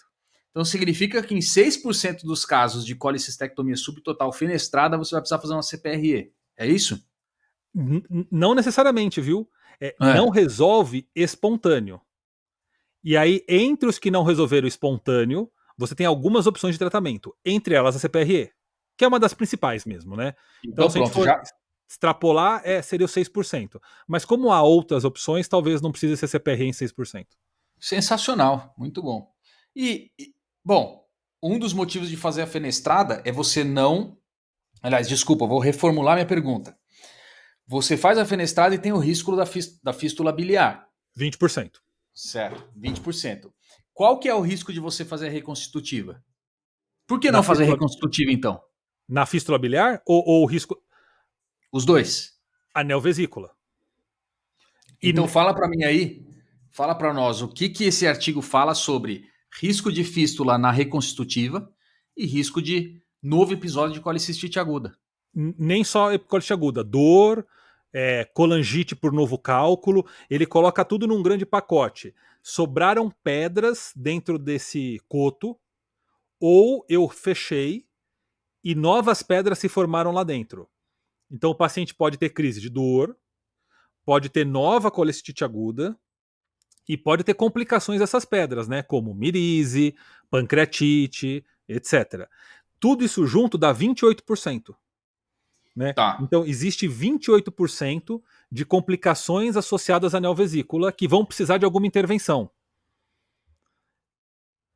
Então significa que em 6% dos casos de colicistectomia subtotal fenestrada você vai precisar fazer uma CPRE. É isso? Não necessariamente, viu? Não resolve espontâneo. E aí, entre os que não resolveram espontâneo, você tem algumas opções de tratamento. Entre elas a CPRE, que é uma das principais mesmo, né? Então, se a gente pronto, for já. extrapolar, seria o 6%. Mas como há outras opções, talvez não precise ser CPRE em 6%. Sensacional, muito bom. Bom, um dos motivos de fazer a fenestrada é você não. Aliás, desculpa, vou reformular minha pergunta. Você faz a fenestrada e tem o risco da fístula biliar. 20%. Certo, 20%. Qual que é o risco de você fazer a reconstitutiva? Por que Na não fazer a fístula, reconstitutiva, então? na fístula biliar ou o risco Os dois. anel vesícula? Então fala para mim aí, fala para nós o que esse artigo fala sobre risco de fístula na reconstitutiva e risco de novo episódio de colicistite aguda. Nem só epicolite aguda, dor, colangite por novo cálculo, ele coloca tudo num grande pacote. Sobraram pedras dentro desse coto, ou eu fechei e novas pedras se formaram lá dentro. Então o paciente pode ter crise de dor, pode ter nova colecistite aguda e pode ter complicações dessas pedras, né? Como mirise, pancreatite, etc. Tudo isso junto dá 28%. Né? Tá. Então, existe 28% de complicações associadas à neovesícula que vão precisar de alguma intervenção.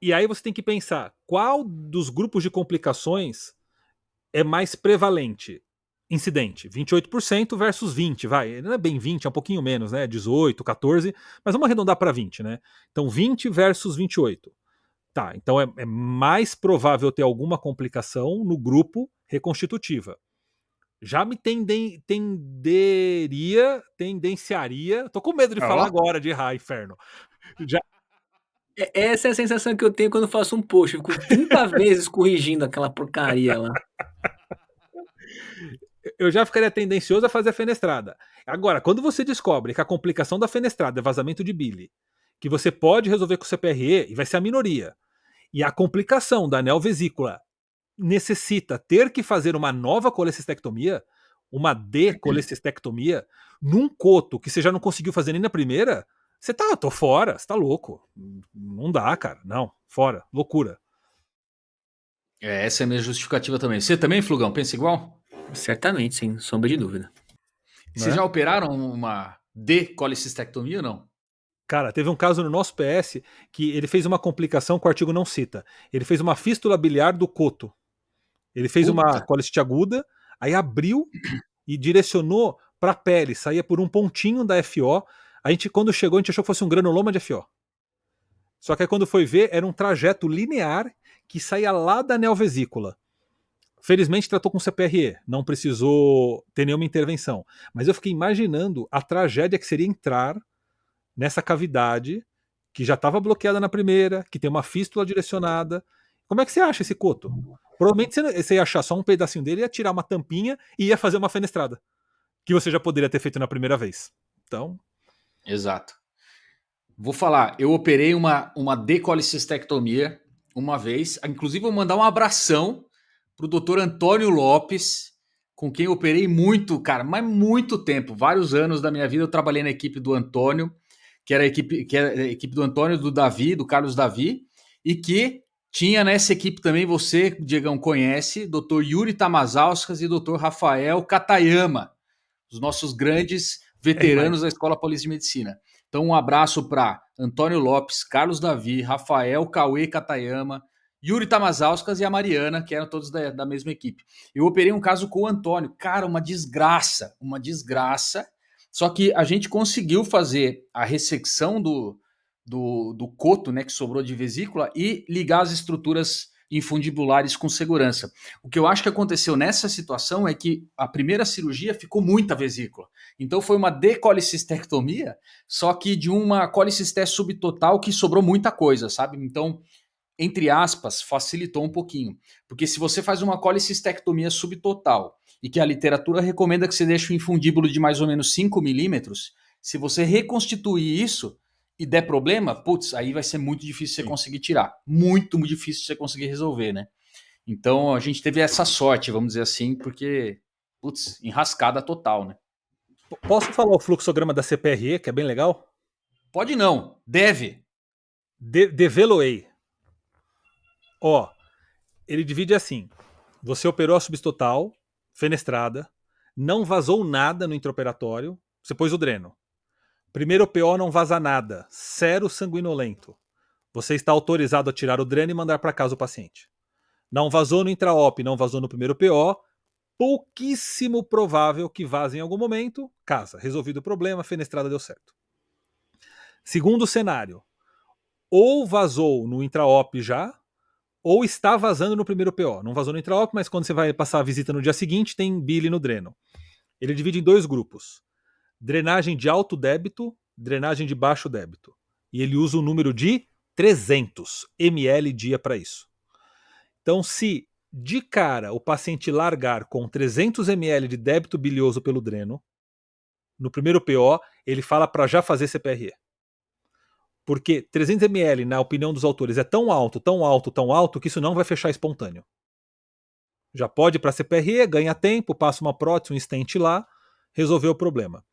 E aí você tem que pensar qual dos grupos de complicações é mais prevalente. Incidente, 28% versus 20, vai. Não é bem 20, é um pouquinho menos, né? 18, 14, mas vamos arredondar para 20, né? Então 20 versus 28. Tá, então é mais provável ter alguma complicação no grupo reconstitutiva. já me tendenciaria. Tô com medo de falar agora de errar, inferno. Já, Essa é a sensação que eu tenho quando faço um post. Eu fico 30 vezes corrigindo aquela porcaria lá. eu já ficaria tendencioso a fazer a fenestrada. Agora, quando você descobre que a complicação da fenestrada é vazamento de bile, que você pode resolver com o CPRE, e vai ser a minoria, e a complicação da anel vesícula necessita ter que fazer uma nova colecistectomia, uma decolecistectomia, num coto que você já não conseguiu fazer nem na primeira, você tá, tô fora, você tá louco. Não dá, cara. Não, fora. Loucura. Essa é a minha justificativa também. Você também, Flugão, pensa igual? Certamente, sem sombra de dúvida. Vocês já operaram uma decolecistectomia ou não? Cara, teve um caso no nosso PS que ele fez uma complicação que o artigo não cita. Ele fez uma fístula biliar do coto. Ele fez uma colicite aguda, aí abriu e direcionou para a pele, saía por um pontinho da FO. A gente, quando chegou, a gente achou que fosse um granuloma de FO. Só que aí quando foi ver, era um trajeto linear que saía lá da neovesícula. Felizmente tratou com CPRE, não precisou ter nenhuma intervenção. Mas eu fiquei imaginando a tragédia que seria entrar nessa cavidade que já estava bloqueada na primeira, que tem uma fístula direcionada. Como é que você acha esse coto? Provavelmente você ia achar só um pedacinho dele, ia tirar uma tampinha e ia fazer uma fenestrada, que você já poderia ter feito na primeira vez. Então... Exato. Vou falar, eu operei uma decolecistectomia uma vez, inclusive vou mandar um abração pro Dr. Antônio Lopes, com quem eu operei muito, cara, mas muito tempo, vários anos da minha vida eu trabalhei na equipe do Antônio, que era a equipe do Antônio, do Davi, do Carlos Davi, e que tinha nessa equipe também, você, Diegão, conhece, Dr. Yuri Tamazauskas e Dr. Rafael Katayama, os nossos grandes veteranos da Escola Paulista de Medicina. Então, um abraço para Antônio Lopes, Carlos Davi, Rafael Cauê Katayama, Yuri Tamazauskas e a Mariana, que eram todos da mesma equipe. Eu operei um caso com o Antônio. Cara, uma desgraça. Só que a gente conseguiu fazer a ressecção do coto, né, que sobrou de vesícula, e ligar as estruturas infundibulares com segurança. O que eu acho que aconteceu nessa situação é que a primeira cirurgia ficou muita vesícula. Então foi uma decolecistectomia, só que de uma colicistese subtotal que sobrou muita coisa, sabe? Então, entre aspas, facilitou um pouquinho. Porque se você faz uma colicistectomia subtotal e que a literatura recomenda que você deixe um infundíbulo de mais ou menos 5 milímetros, se você reconstituir isso e der problema, putz, aí vai ser muito difícil você conseguir tirar. Muito difícil você conseguir resolver, né? Então a gente teve essa sorte, vamos dizer assim, porque, putz, enrascada total, né? Posso falar o fluxograma da CPRE, que é bem legal? Pode não, deve. Develoei. Ó, ele divide assim. Você operou a substotal, fenestrada, não vazou nada no intraoperatório, você pôs o dreno. Primeiro PO não vaza nada, sero sanguinolento. Você está autorizado a tirar o dreno e mandar para casa o paciente. Não vazou no intraop, não vazou no primeiro PO, pouquíssimo provável que vaze em algum momento, casa, resolvido o problema, fenestrada deu certo. Segundo cenário, ou vazou no intraop já, ou está vazando no primeiro PO. Não vazou no intraop, mas quando você vai passar a visita no dia seguinte, tem bile no dreno. Ele divide em dois grupos. Drenagem de alto débito, drenagem de baixo débito. E ele usa o número de 300 ml dia para isso. Então, se de cara o paciente largar com 300 ml de débito bilioso pelo dreno, no primeiro PO, ele fala para já fazer CPRE. Porque 300 ml, na opinião dos autores, é tão alto, que isso não vai fechar espontâneo. Já pode ir para CPRE, ganha tempo, passa uma prótese, um stent lá, resolveu o problema.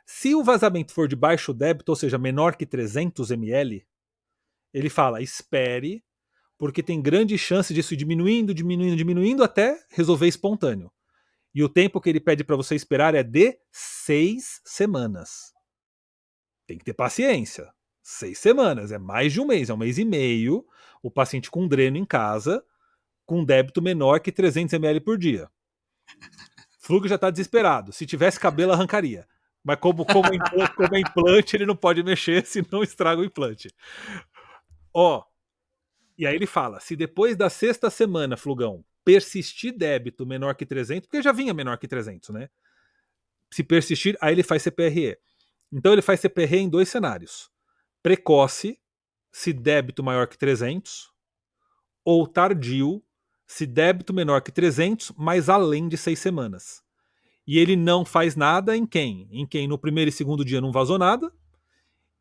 Se o vazamento for de baixo débito, ou seja, menor que 300 ml, ele fala, espere, porque tem grande chance disso ir diminuindo até resolver espontâneo. E o tempo que ele pede para você esperar é de 6 semanas. Tem que ter paciência. 6 semanas, é mais de um mês, é um mês e meio, o paciente com dreno em casa, com débito menor que 300 ml por dia. Flug já está desesperado. Se tivesse cabelo, arrancaria. Mas como é implante, ele não pode mexer, senão estraga o implante. Ó, e aí ele fala, se depois da 6ª semana, Flugão, persistir débito menor que 300, porque já vinha menor que 300, né? Se persistir, aí ele faz CPRE. Então ele faz CPRE em 2 cenários. Precoce, se débito maior que 300, ou tardio, se débito menor que 300, mas além de 6 semanas. E ele não faz nada em quem? Em quem no primeiro e segundo dia não vazou nada,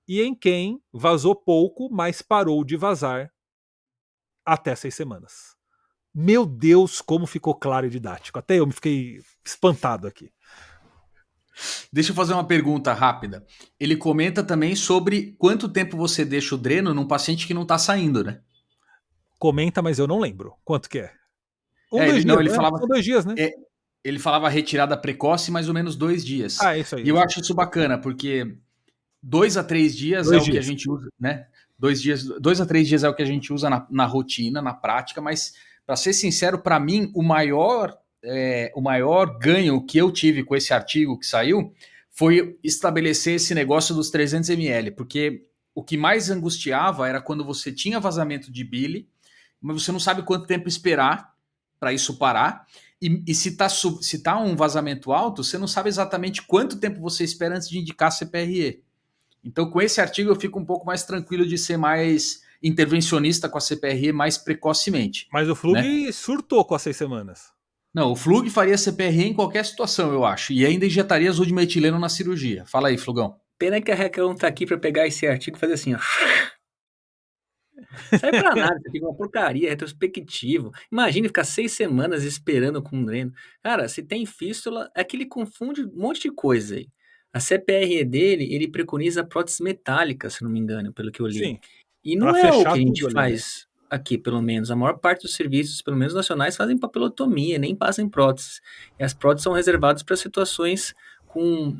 e em quem vazou pouco, mas parou de vazar até 6 semanas. Meu Deus, como ficou claro e didático. Até eu me fiquei espantado aqui. Deixa eu fazer uma pergunta rápida. Ele comenta também sobre quanto tempo você deixa o dreno num paciente que não está saindo, né? Comenta, mas eu não lembro. Quanto que é? Ele, 2 não, dias, ele né? falava, São 2 dias, né? ele falava retirada precoce, mais ou menos 2 dias. É isso aí. E eu acho isso bacana, porque 2 a 3 dias 2 é o que a dias. gente usa, né? 2 a 3 dias é o que a gente usa na rotina, na prática, mas para ser sincero, para mim, o maior ganho que eu tive com esse artigo que saiu foi estabelecer esse negócio dos 300 ml, porque o que mais angustiava era quando você tinha vazamento de bile, mas você não sabe quanto tempo esperar para isso parar, e se tá um vazamento alto, você não sabe exatamente quanto tempo você espera antes de indicar CPRE. Então, com esse artigo, eu fico um pouco mais tranquilo de ser mais intervencionista com a CPRE mais precocemente. Mas o Flug Né? surtou com as 6 semanas. Não, o Flug faria CPRE em qualquer situação, eu acho. E ainda injetaria zodmetileno na cirurgia. Fala aí, Flugão. Pena que a Raquel não tá aqui pra pegar esse artigo e fazer assim, ó. Sai pra nada, isso aqui é uma porcaria, retrospectivo. Imagine ficar 6 semanas esperando com um dreno. Cara, se tem fístula, é que ele confunde um monte de coisa aí. A CPRE dele, ele preconiza prótese metálica, se não me engano, pelo que eu li. Sim. E Pra não é o fechar que a gente tudo ali, né? faz aqui, pelo menos. A maior parte dos serviços, pelo menos nacionais, fazem papilotomia, nem passam em próteses. E as próteses são reservadas para situações com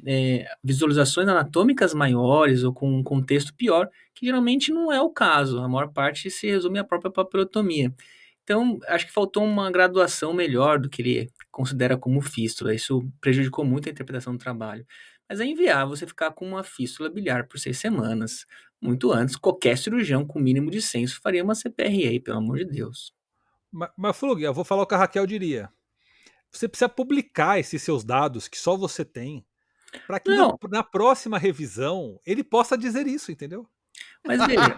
visualizações anatômicas maiores ou com um contexto pior, que geralmente não é o caso. A maior parte se resume à própria papilotomia. Então, acho que faltou uma graduação melhor do que ele considera como fístula. Isso prejudicou muito a interpretação do trabalho. Mas é inviável você ficar com uma fístula biliar por 6 semanas. Muito antes, qualquer cirurgião com mínimo de senso faria uma CPRE, pelo amor de Deus. Mas Flug, eu vou falar o que a Raquel diria. Você precisa publicar esses seus dados que só você tem, para que Não, na próxima revisão ele possa dizer isso, entendeu? mas veja,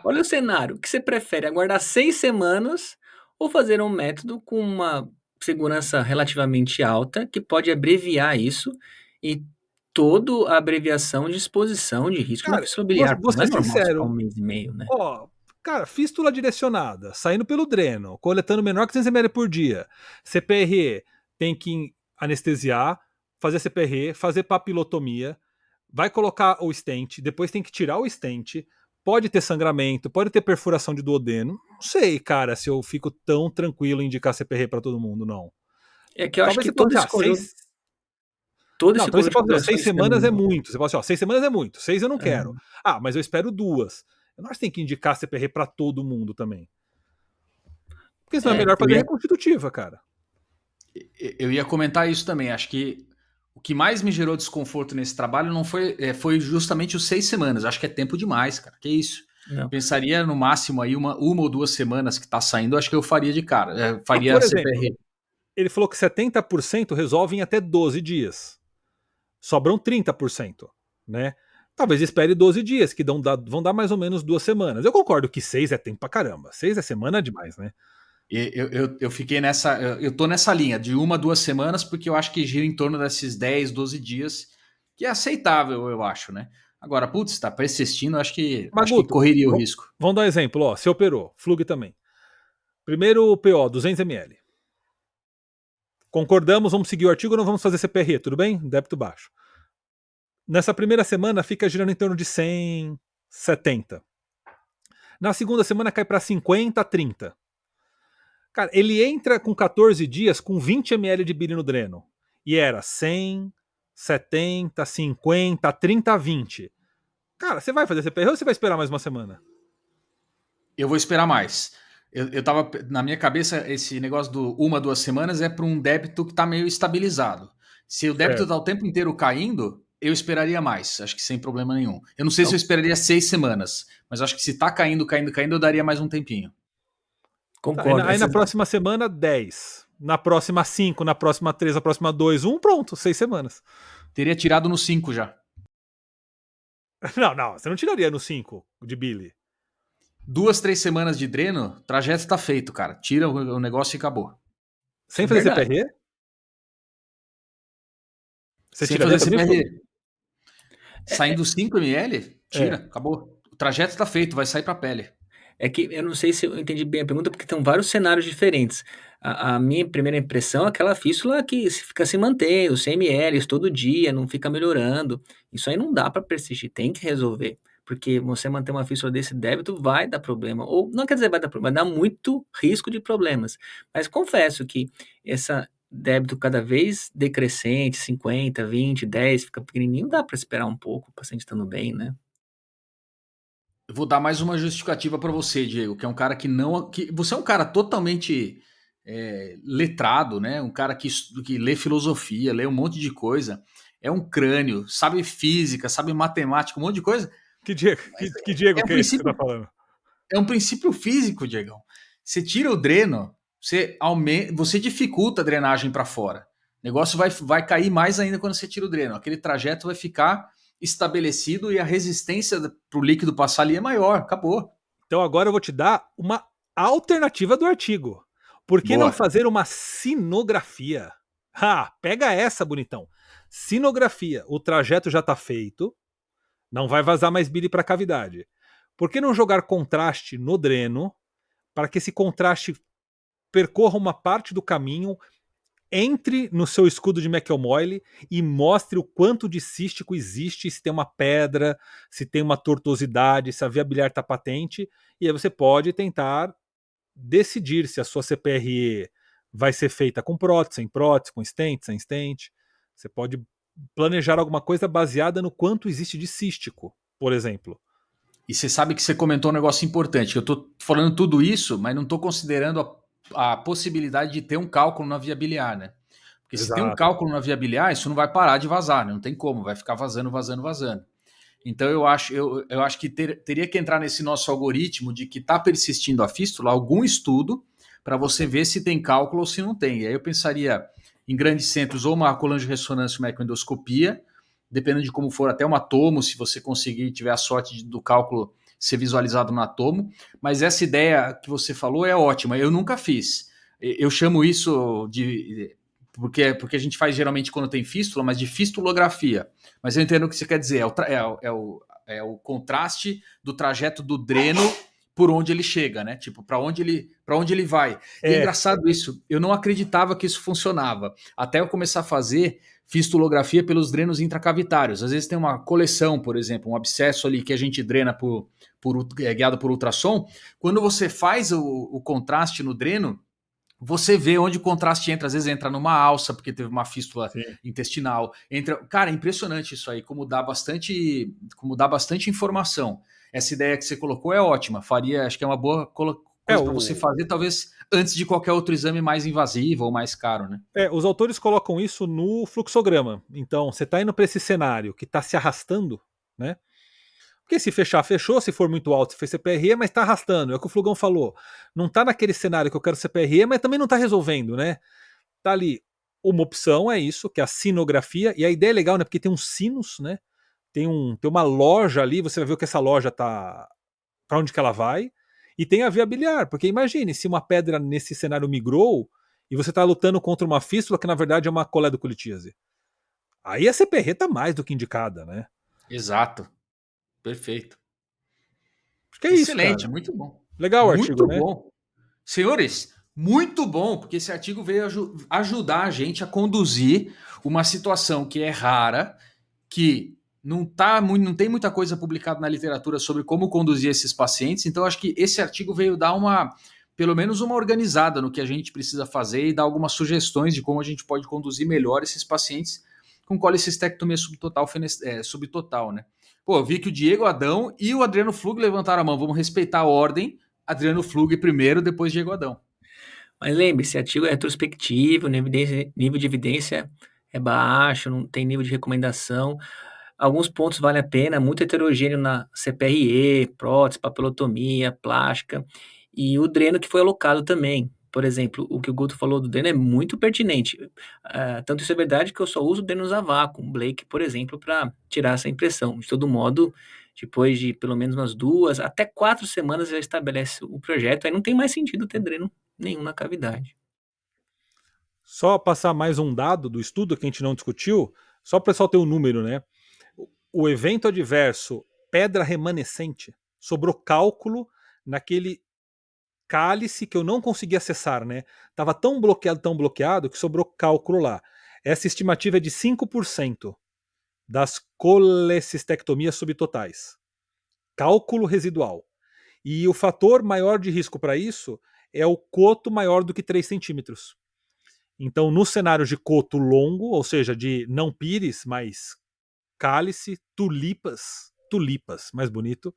olha o cenário. O que você prefere? Aguardar 6 semanas ou fazer um método com uma segurança relativamente alta, que pode abreviar isso, e toda a abreviação de exposição de risco de uma Cara, fístula vou, biliar? vou Não é ser normal ficar um sincero. mês e meio, né? Ó, cara, fístula direcionada, saindo pelo dreno, coletando menor que 200 ml por dia. CPRE, tem que anestesiar, fazer CPRE, fazer papilotomia, vai colocar o stent, depois tem que tirar o stent, pode ter sangramento, pode ter perfuração de duodeno. Não sei, cara, se eu fico tão tranquilo em indicar CPRE para todo mundo, não. É que eu acho Talvez que você possa todo dizer, esse conjunto, todo Não, esse talvez você conjunto de possa dizer, 6 considerações semanas é também. muito. Você pode dizer, 6 semanas é muito, 6 eu não quero. Ah, mas eu espero 2. Eu não acho que tem que indicar CPRE para todo mundo também. Porque senão é melhor Eu fazer ia, reconstitutiva, cara. eu ia comentar isso também. Acho que o que mais me gerou desconforto nesse trabalho não foi justamente os 6 semanas. Acho que é tempo demais, cara. Que isso? Não. Pensaria no máximo aí uma ou 2 semanas que tá saindo, acho que eu faria de cara. Ah, Faria por a exemplo, CPRE. ele falou que 70% resolve em até 12 dias. Sobram 30%, né? Talvez espere 12 dias, que vão dar mais ou menos 2 semanas. Eu concordo que 6 é tempo pra caramba. 6 é semana demais, né? Eu fiquei nessa. Eu tô nessa linha de 1 a 2 semanas, porque eu acho que gira em torno desses 10, 12 dias, que é aceitável, eu acho, né? Agora, putz, tá persistindo, acho que Maguto, correria o risco. vamos dar um exemplo, ó. Você operou, Flug também. Primeiro PO, 200 ml. Concordamos, vamos seguir o artigo, não vamos fazer CPRE, tudo bem? Débito baixo. Nessa primeira semana fica girando em torno de 100, 70. Na segunda semana cai para 50, 30. Cara, ele entra com 14 dias com 20 ml de bile no dreno. E era 100, 70, 50, 30, 20. Cara, você vai fazer CPRE ou você vai esperar mais uma semana? Eu vou esperar mais. Eu tava. Na minha cabeça, esse negócio do 1 a 2 semanas é para um débito que tá meio estabilizado. Se o débito Certo. tá o tempo inteiro caindo, eu esperaria mais. Acho que sem problema nenhum. Eu não sei se eu esperaria 6 semanas, mas acho que se tá caindo, eu daria mais um tempinho. Tá, Concordo. aí na próxima semana, 10. Na próxima, 5. Na próxima, 3. Na próxima, 2. 1. Pronto, 6 semanas. Teria tirado no 5 já. Não, você não tiraria no 5 de Billy. 2, 3 semanas de dreno, o trajeto tá feito, cara. Tira o negócio e acabou. Sem fazer Verdade. CPRE? Você Sem tiraria fazer também? CPRE. Saindo 5 ml, tira, acabou. O trajeto tá feito, vai sair pra pele. É que eu não sei se eu entendi bem a pergunta, porque tem vários cenários diferentes. A minha primeira impressão é aquela fístula que fica se mantendo, 100 ml todo dia, não fica melhorando. Isso aí não dá para persistir, tem que resolver. Porque você manter uma fístula desse débito vai dar problema. Ou não quer dizer vai dar problema, vai dar muito risco de problemas. Mas confesso que essa débito cada vez decrescente, 50, 20, 10, fica pequenininho, dá para esperar um pouco, o paciente estando bem, né? Eu vou dar mais uma justificativa para você, Diego, que é um cara que não. Você é um cara totalmente letrado, né? Um cara que lê filosofia, lê um monte de coisa. É um crânio, sabe física, sabe matemática, um monte de coisa. Que Diego, que Diego É um que é esse que você princípio, tá falando? é um princípio físico, Diegão. Você tira o dreno, você dificulta a drenagem para fora. O negócio vai cair mais ainda quando você tira o dreno. Aquele trajeto vai ficar estabelecido e a resistência para o líquido passar ali é maior. Acabou. Então agora eu vou te dar uma alternativa do artigo. Por que não Boa. fazer uma sinografia? Pega essa, bonitão. Sinografia. O trajeto já está feito. Não vai vazar mais bile para a cavidade. Por que não jogar contraste no dreno para que esse contraste percorra uma parte do caminho, entre no seu escudo de McElmoyle e mostre o quanto de cístico existe, se tem uma pedra, se tem uma tortuosidade, se a via biliar está patente, e aí você pode tentar decidir se a sua CPRE vai ser feita com prótese, sem prótese, com stent, sem stent. Você pode planejar alguma coisa baseada no quanto existe de cístico, por exemplo. E você sabe que você comentou um negócio importante. Eu estou falando tudo isso, mas não estou considerando a possibilidade de ter um cálculo na via biliar, né? Porque se tem um Exato. cálculo na via biliar, isso não vai parar de vazar, né? Não tem como, vai ficar vazando, vazando, vazando. Então eu acho que teria que entrar nesse nosso algoritmo de que está persistindo a fístula, algum estudo, para você ver se tem cálculo ou se não tem. E aí eu pensaria em grandes centros ou uma colangio-ressonância, uma ecoendoscopia, dependendo de como for, até uma tomo, se você conseguir, tiver a sorte do cálculo ser visualizado na tomo. Mas essa ideia que você falou é ótima, eu nunca fiz. Eu chamo isso de... Porque a gente faz geralmente quando tem fístula, mas de fistulografia. Mas eu entendo o que você quer dizer, é o contraste do trajeto do dreno por onde ele chega, né? Tipo, para onde ele vai. E é engraçado isso, eu não acreditava que isso funcionava, até eu começar a fazer fistulografia pelos drenos intracavitários. Às vezes tem uma coleção, por exemplo, um abscesso ali que a gente drena guiado por ultrassom. Quando você faz o contraste no dreno, você vê onde o contraste entra. Às vezes entra numa alça, porque teve uma fístula intestinal. Cara, é impressionante isso aí, como dá bastante informação. Essa ideia que você colocou é ótima. Acho que é uma boa coisa para você fazer, talvez antes de qualquer outro exame mais invasivo ou mais caro, né? Os autores colocam isso no fluxograma. Então, você está indo para esse cenário que está se arrastando, né? Porque se fechar, fechou. Se for muito alto, se fez CPRE, mas está arrastando. É o que o Flugão falou. Não está naquele cenário que eu quero CPRE, mas também não está resolvendo, né? Tá ali. Uma opção é isso, que é a sinografia. E a ideia é legal, né? Porque tem uns sinos, né? Tem uma loja ali, você vai ver o que essa loja tá. Para onde que ela vai. E tem a via biliar. Porque imagine, se uma pedra nesse cenário migrou e você está lutando contra uma fístula que na verdade é uma coledocolitíase. Aí a CPRE está mais do que indicada, né? Exato. Perfeito. Acho que é excelente, isso, cara. Muito bom. Legal o artigo, né? Muito bom. Senhores, muito bom, porque esse artigo veio ajudar a gente a conduzir uma situação que é rara, que não tem muita coisa publicada na literatura sobre como conduzir esses pacientes. Então, acho que esse artigo veio dar pelo menos uma organizada no que a gente precisa fazer e dar algumas sugestões de como a gente pode conduzir melhor esses pacientes com colicistectomia subtotal, né? Pô, eu vi que o Diego Adão e o Adriano Flug levantaram a mão. Vamos respeitar a ordem. Adriano Flug primeiro, depois Diego Adão. Mas lembre-se, artigo é retrospectivo, nível de evidência é baixo, não tem nível de recomendação. Alguns pontos valem a pena, muito heterogêneo na CPRE, prótese, papilotomia, plástica. E o dreno que foi alocado também. Por exemplo, o que o Guto falou do dreno é muito pertinente. Tanto isso é verdade que eu só uso drenos a vácuo, um Blake, por exemplo, para tirar essa impressão. De todo modo, depois de pelo menos umas 2 até 4 semanas já estabelece o projeto, aí não tem mais sentido ter dreno nenhum na cavidade. Só passar mais um dado do estudo que a gente não discutiu, só para o pessoal ter um número, né? O evento adverso pedra remanescente sobrou cálculo naquele cálice que eu não consegui acessar, né? Tava tão bloqueado que sobrou cálculo lá. Essa estimativa é de 5% das colecistectomias subtotais. Cálculo residual. E o fator maior de risco para isso é o coto maior do que 3 centímetros. Então, no cenário de coto longo, ou seja, de não pires, mas cálice, tulipas, mais bonito,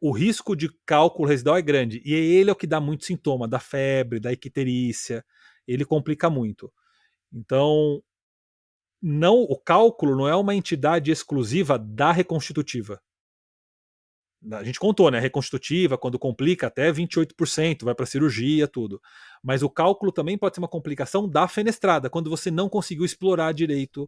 o risco de cálculo residual é grande. E ele é o que dá muito sintoma, da febre, da icterícia, ele complica muito. Então, não, o cálculo não é uma entidade exclusiva da reconstitutiva. A gente contou, né? Reconstitutiva, quando complica, até 28%, vai para cirurgia, tudo. Mas o cálculo também pode ser uma complicação da fenestrada, quando você não conseguiu explorar direito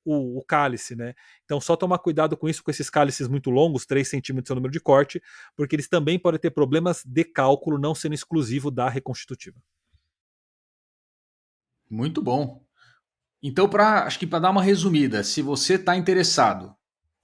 o cálice, né? Então, só tomar cuidado com isso, com esses cálices muito longos, 3 centímetros é o número de corte, porque eles também podem ter problemas de cálculo, não sendo exclusivo da reconstitutiva. Muito bom. Então, acho que para dar uma resumida, se você está interessado,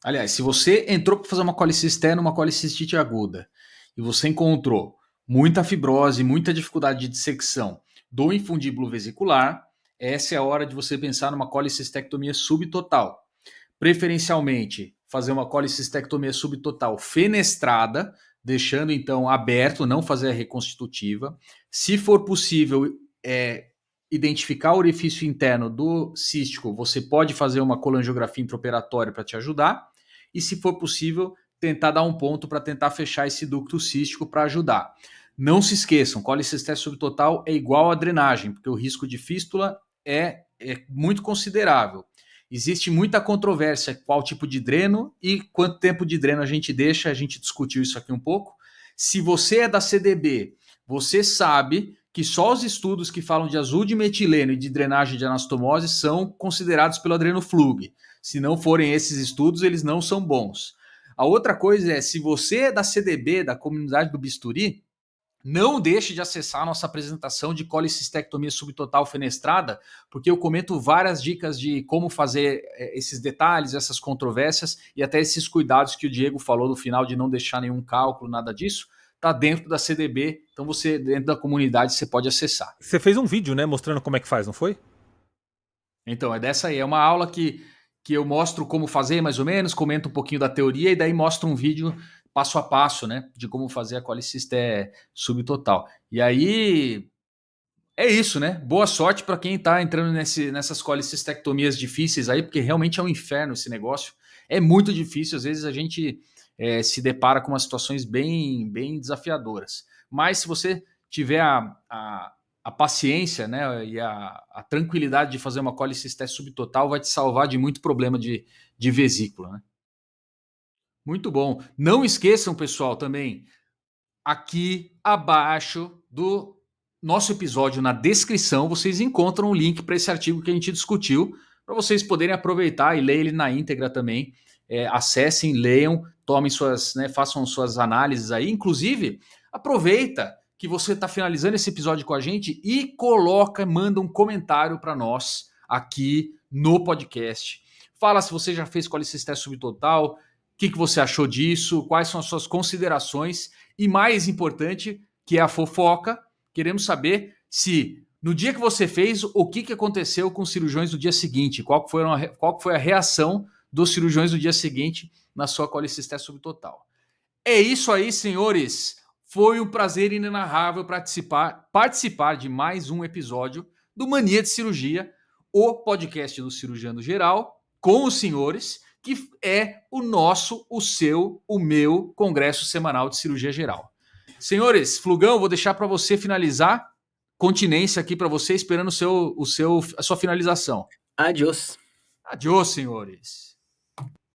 aliás, se você entrou para fazer uma colicistela, uma colicistite aguda, e você encontrou muita fibrose, muita dificuldade de dissecção do infundíbulo vesicular, essa é a hora de você pensar numa colicistectomia subtotal. Preferencialmente, fazer uma colicistectomia subtotal fenestrada, deixando então aberto, não fazer a reconstitutiva. Se for possível, identificar o orifício interno do cístico, você pode fazer uma colangiografia intraoperatória para te ajudar. E se for possível, tentar dar um ponto para tentar fechar esse ducto cístico para ajudar. Não se esqueçam, colicistese subtotal é igual a drenagem, porque o risco de fístula é muito considerável. Existe muita controvérsia qual tipo de dreno e quanto tempo de dreno a gente deixa, a gente discutiu isso aqui um pouco. Se você é da CDB, você sabe que só os estudos que falam de azul de metileno e de drenagem de anastomose são considerados pelo Adrenoflug. Se não forem esses estudos, eles não são bons. A outra coisa é, se você é da CDB, da comunidade do bisturi, não deixe de acessar a nossa apresentação de colicistectomia subtotal fenestrada, porque eu comento várias dicas de como fazer esses detalhes, essas controvérsias e até esses cuidados que o Diego falou no final de não deixar nenhum cálculo, nada disso. Está dentro da CDB, então você, dentro da comunidade, você pode acessar. Você fez um vídeo, né, mostrando como é que faz, não foi? Então, é dessa aí. É uma aula que eu mostro como fazer, mais ou menos, comento um pouquinho da teoria e daí mostro um vídeo passo a passo, né, de como fazer a coliciste subtotal. E aí, é isso, né? Boa sorte para quem está entrando nessas colicistectomias difíceis aí, porque realmente é um inferno esse negócio. É muito difícil, às vezes a gente se depara com umas situações bem, bem desafiadoras. Mas se você tiver a paciência, né, e a tranquilidade de fazer uma colicistese subtotal, vai te salvar de muito problema de vesícula, né? Muito bom. Não esqueçam, pessoal, também, aqui abaixo do nosso episódio, na descrição, vocês encontram o link para esse artigo que a gente discutiu, para vocês poderem aproveitar e ler ele na íntegra também. Acessem, leiam, tomem suas, né, façam suas análises aí. Inclusive, aproveita que você está finalizando esse episódio com a gente e manda um comentário para nós aqui no podcast. Fala se você já fez colicistese subtotal, o que você achou disso, quais são as suas considerações e, mais importante, que é a fofoca, queremos saber se no dia que você fez, o que aconteceu com os cirurgiões no dia seguinte, qual foi a reação dos cirurgiões no dia seguinte na sua colicistese subtotal. É isso aí, senhores. Foi um prazer inenarrável participar de mais um episódio do Mania de Cirurgia, o podcast do Cirurgião Geral, com os senhores, que é o seu, o meu congresso semanal de cirurgia geral. Senhores, Flugão, vou deixar para você finalizar. Continência aqui para você, esperando a sua finalização. Adiós. Adiós, senhores.